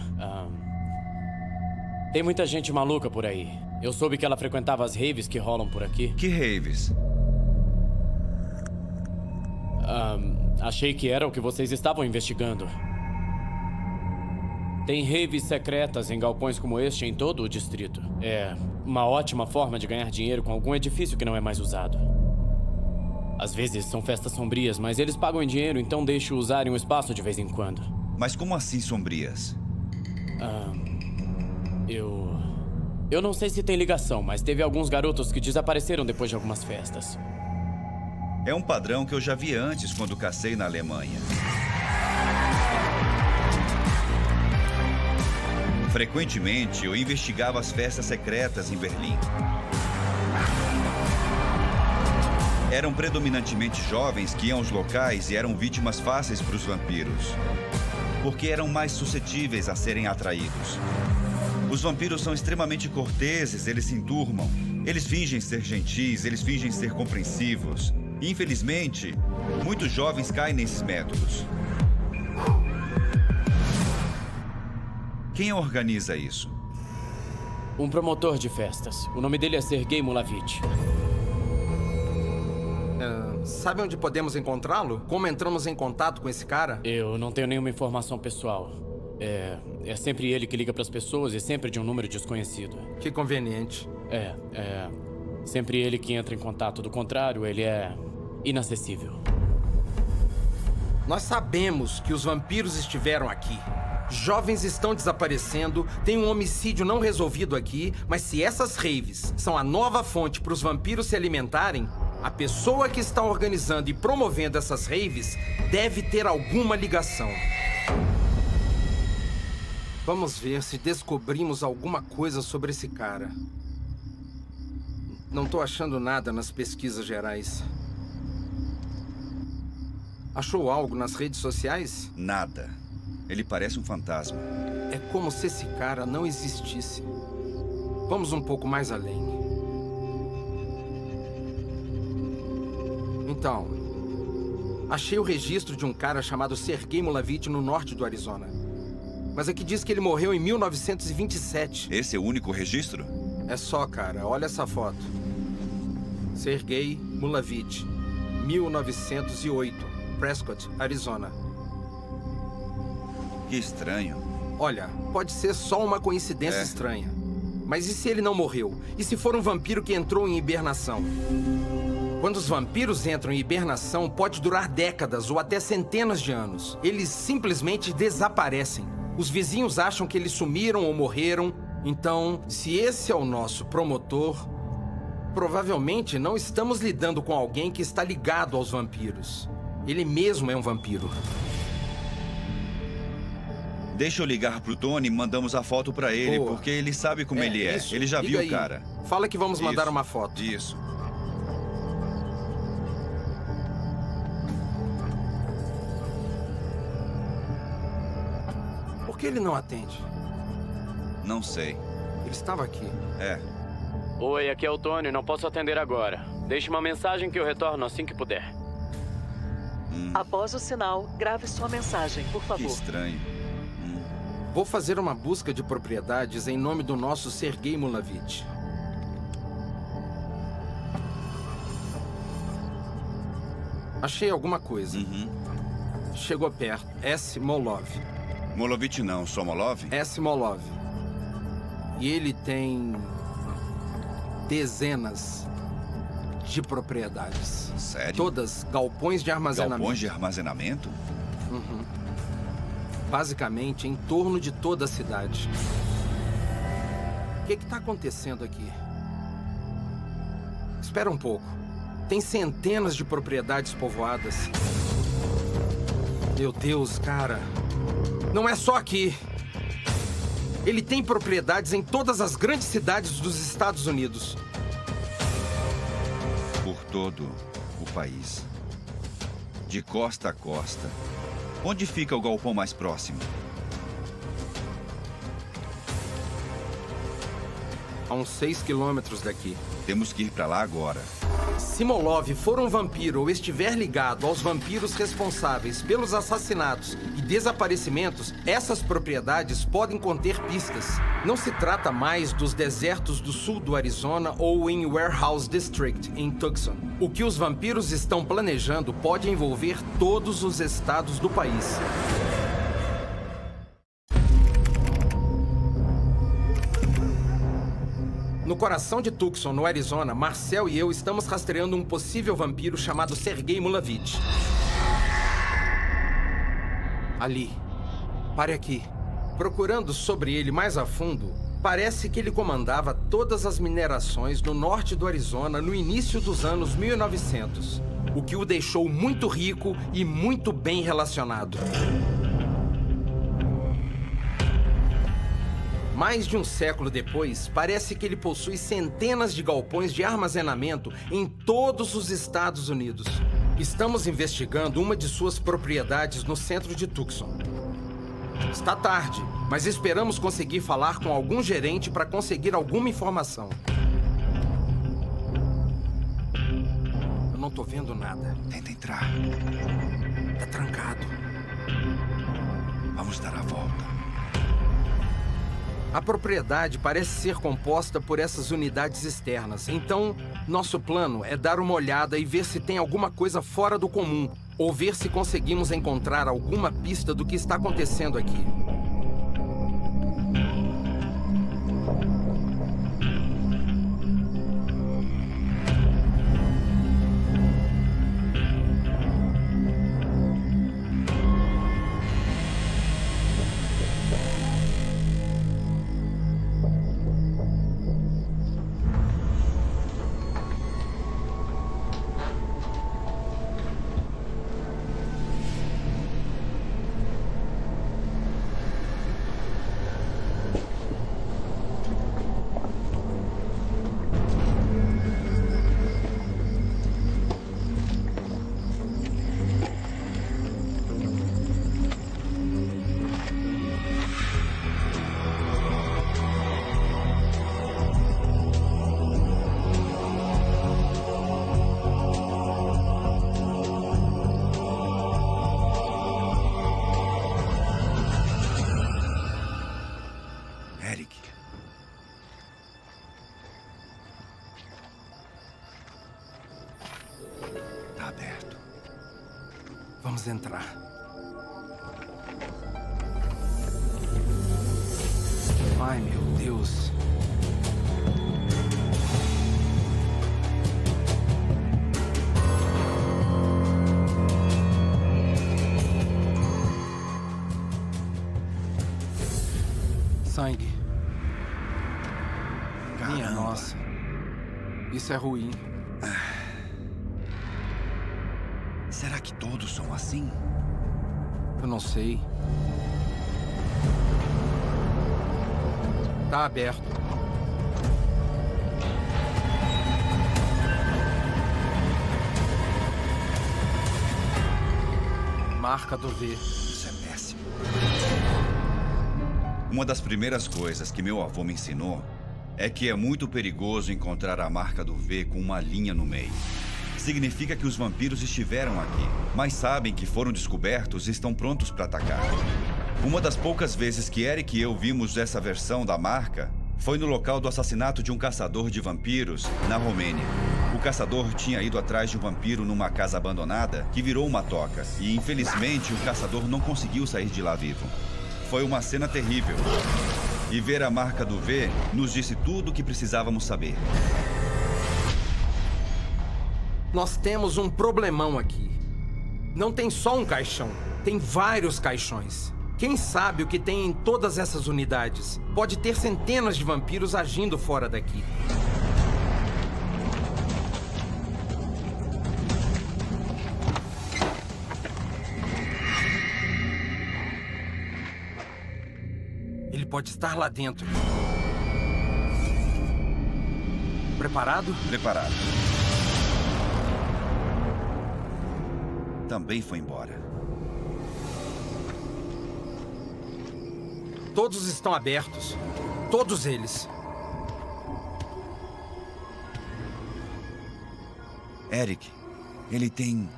Tem muita gente maluca por aí. Eu soube que ela frequentava as raves que rolam por aqui. Que raves? Achei que era o que vocês estavam investigando. Tem raves secretas em galpões como este em todo o distrito. É uma ótima forma de ganhar dinheiro com algum edifício que não é mais usado. Às vezes são festas sombrias, mas eles pagam em dinheiro, então deixo usarem o espaço de vez em quando. Mas como assim sombrias? Eu não sei se tem ligação, mas teve alguns garotos que desapareceram depois de algumas festas. É um padrão que eu já vi antes quando cacei na Alemanha. Frequentemente, eu investigava as festas secretas em Berlim. Eram predominantemente jovens que iam aos locais e eram vítimas fáceis para os vampiros, porque eram mais suscetíveis a serem atraídos. Os vampiros são extremamente corteses, eles se enturmam. Eles fingem ser gentis, eles fingem ser compreensivos. E, infelizmente, muitos jovens caem nesses métodos. Quem organiza isso? Um promotor de festas. O nome dele é Sergei Mulavich. Sabe onde podemos encontrá-lo? Como entramos em contato com esse cara? Eu não tenho nenhuma informação pessoal. É sempre ele que liga para as pessoas e sempre de um número desconhecido. Que conveniente. Sempre ele que entra em contato. Do contrário, ele é inacessível. Nós sabemos que os vampiros estiveram aqui. Jovens estão desaparecendo, tem um homicídio não resolvido aqui, mas se essas raves são a nova fonte para os vampiros se alimentarem, a pessoa que está organizando e promovendo essas raves deve ter alguma ligação. Vamos ver se descobrimos alguma coisa sobre esse cara. Não tô achando nada nas pesquisas gerais. Achou algo nas redes sociais? Nada. Ele parece um fantasma. É como se esse cara não existisse. Vamos um pouco mais além. Então, achei o registro de um cara chamado Sergei Mulavich no norte do Arizona. Mas aqui diz que ele morreu em 1927. Esse é o único registro? É só, cara. Olha essa foto. Sergei Mulavich, 1908, Prescott, Arizona. Que estranho. Olha, pode ser só uma coincidência estranha. Mas e se ele não morreu? E se for um vampiro que entrou em hibernação? Quando os vampiros entram em hibernação, pode durar décadas ou até centenas de anos. Eles simplesmente desaparecem. Os vizinhos acham que eles sumiram ou morreram. Então, se esse é o nosso promotor, provavelmente não estamos lidando com alguém que está ligado aos vampiros. Ele mesmo é um vampiro. Deixa eu ligar pro Tony e mandamos a foto pra ele, porque ele sabe como ele é. Isso. Ele já Liga viu aí. o cara. Fala que vamos mandar uma foto. Isso. Por que ele não atende? Não sei. Ele estava aqui. Oi, aqui é o Tony. Não posso atender agora. Deixe uma mensagem que eu retorno assim que puder. Após o sinal, grave sua mensagem, por favor. Que estranho. Vou fazer uma busca de propriedades em nome do nosso Sergei Mulavich. Achei alguma coisa. Chegou perto. S. Molov. Molovich não, Somolov? S. Molov. E ele tem dezenas de propriedades. Sério? Todas galpões de armazenamento. Galpões de armazenamento? Basicamente, em torno de toda a cidade. O que está acontecendo aqui? Espera um pouco. Tem centenas de propriedades povoadas. Meu Deus, cara. Não é só aqui. Ele tem propriedades em todas as grandes cidades dos Estados Unidos. Por todo o país. De costa a costa. Onde fica o galpão mais próximo? A uns 6 quilômetros daqui. Temos que ir pra lá agora. Se Molov for um vampiro ou estiver ligado aos vampiros responsáveis pelos assassinatos e desaparecimentos, essas propriedades podem conter pistas. Não se trata mais dos desertos do sul do Arizona ou em Warehouse District, em Tucson. O que os vampiros estão planejando pode envolver todos os estados do país. No coração de Tucson, no Arizona, Marcel e eu estamos rastreando um possível vampiro chamado Sergei Mulavich. Ali. Pare aqui. Procurando sobre ele mais a fundo, parece que ele comandava todas as minerações no norte do Arizona no início dos anos 1900, o que o deixou muito rico e muito bem relacionado. Mais de um século depois, parece que ele possui centenas de galpões de armazenamento em todos os Estados Unidos. Estamos investigando uma de suas propriedades no centro de Tucson. Está tarde, mas esperamos conseguir falar com algum gerente para conseguir alguma informação. Eu não tô vendo nada. Tenta entrar. Tá trancado. Vamos dar a volta. A propriedade parece ser composta por essas unidades externas, então nosso plano é dar uma olhada e ver se tem alguma coisa fora do comum, ou ver se conseguimos encontrar alguma pista do que está acontecendo aqui. Vamos entrar. Ai, meu Deus. Sangue. Minha nossa. Isso é ruim. Será que todos são assim? Eu não sei. Tá aberto. Marca do V. Isso é péssimo. Uma das primeiras coisas que meu avô me ensinou é que é muito perigoso encontrar a marca do V com uma linha no meio. Significa que os vampiros estiveram aqui, mas sabem que foram descobertos e estão prontos para atacar. Uma das poucas vezes que Eric e eu vimos essa versão da marca foi no local do assassinato de um caçador de vampiros na Romênia. O caçador tinha ido atrás de um vampiro numa casa abandonada que virou uma toca e, infelizmente, o caçador não conseguiu sair de lá vivo. Foi uma cena terrível. E ver a marca do V nos disse tudo o que precisávamos saber. Nós temos um problemão aqui. Não tem só um caixão, tem vários caixões. Quem sabe o que tem em todas essas unidades? Pode ter centenas de vampiros agindo fora daqui. pode estar lá dentro. Preparado? Preparado. Também foi embora. Todos estão abertos. Todos eles. Eric, ele tem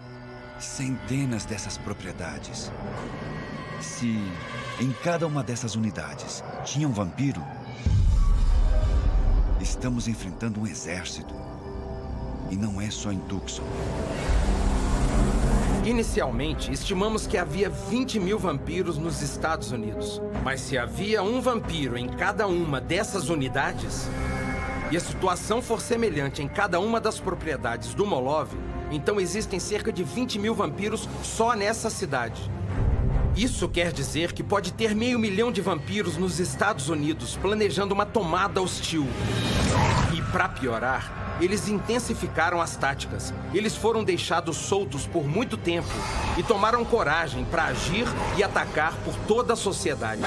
centenas dessas propriedades. Se em cada uma dessas unidades tinha um vampiro, estamos enfrentando um exército. E não é só em Tucson. Inicialmente, estimamos que havia 20 mil vampiros nos Estados Unidos. Mas se havia um vampiro em cada uma dessas unidades, e a situação for semelhante em cada uma das propriedades do Molov, então existem cerca de 20 mil vampiros só nessa cidade. Isso quer dizer que pode ter 500 mil de vampiros nos Estados Unidos planejando uma tomada hostil. E para piorar, eles intensificaram as táticas. Eles foram deixados soltos por muito tempo e tomaram coragem para agir e atacar por toda a sociedade.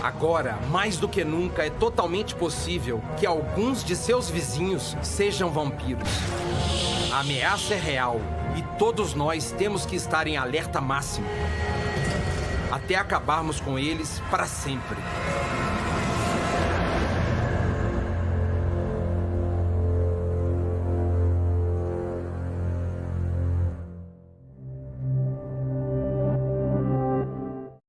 Agora, mais do que nunca, é totalmente possível que alguns de seus vizinhos sejam vampiros. A ameaça é real e todos nós temos que estar em alerta máximo até acabarmos com eles para sempre.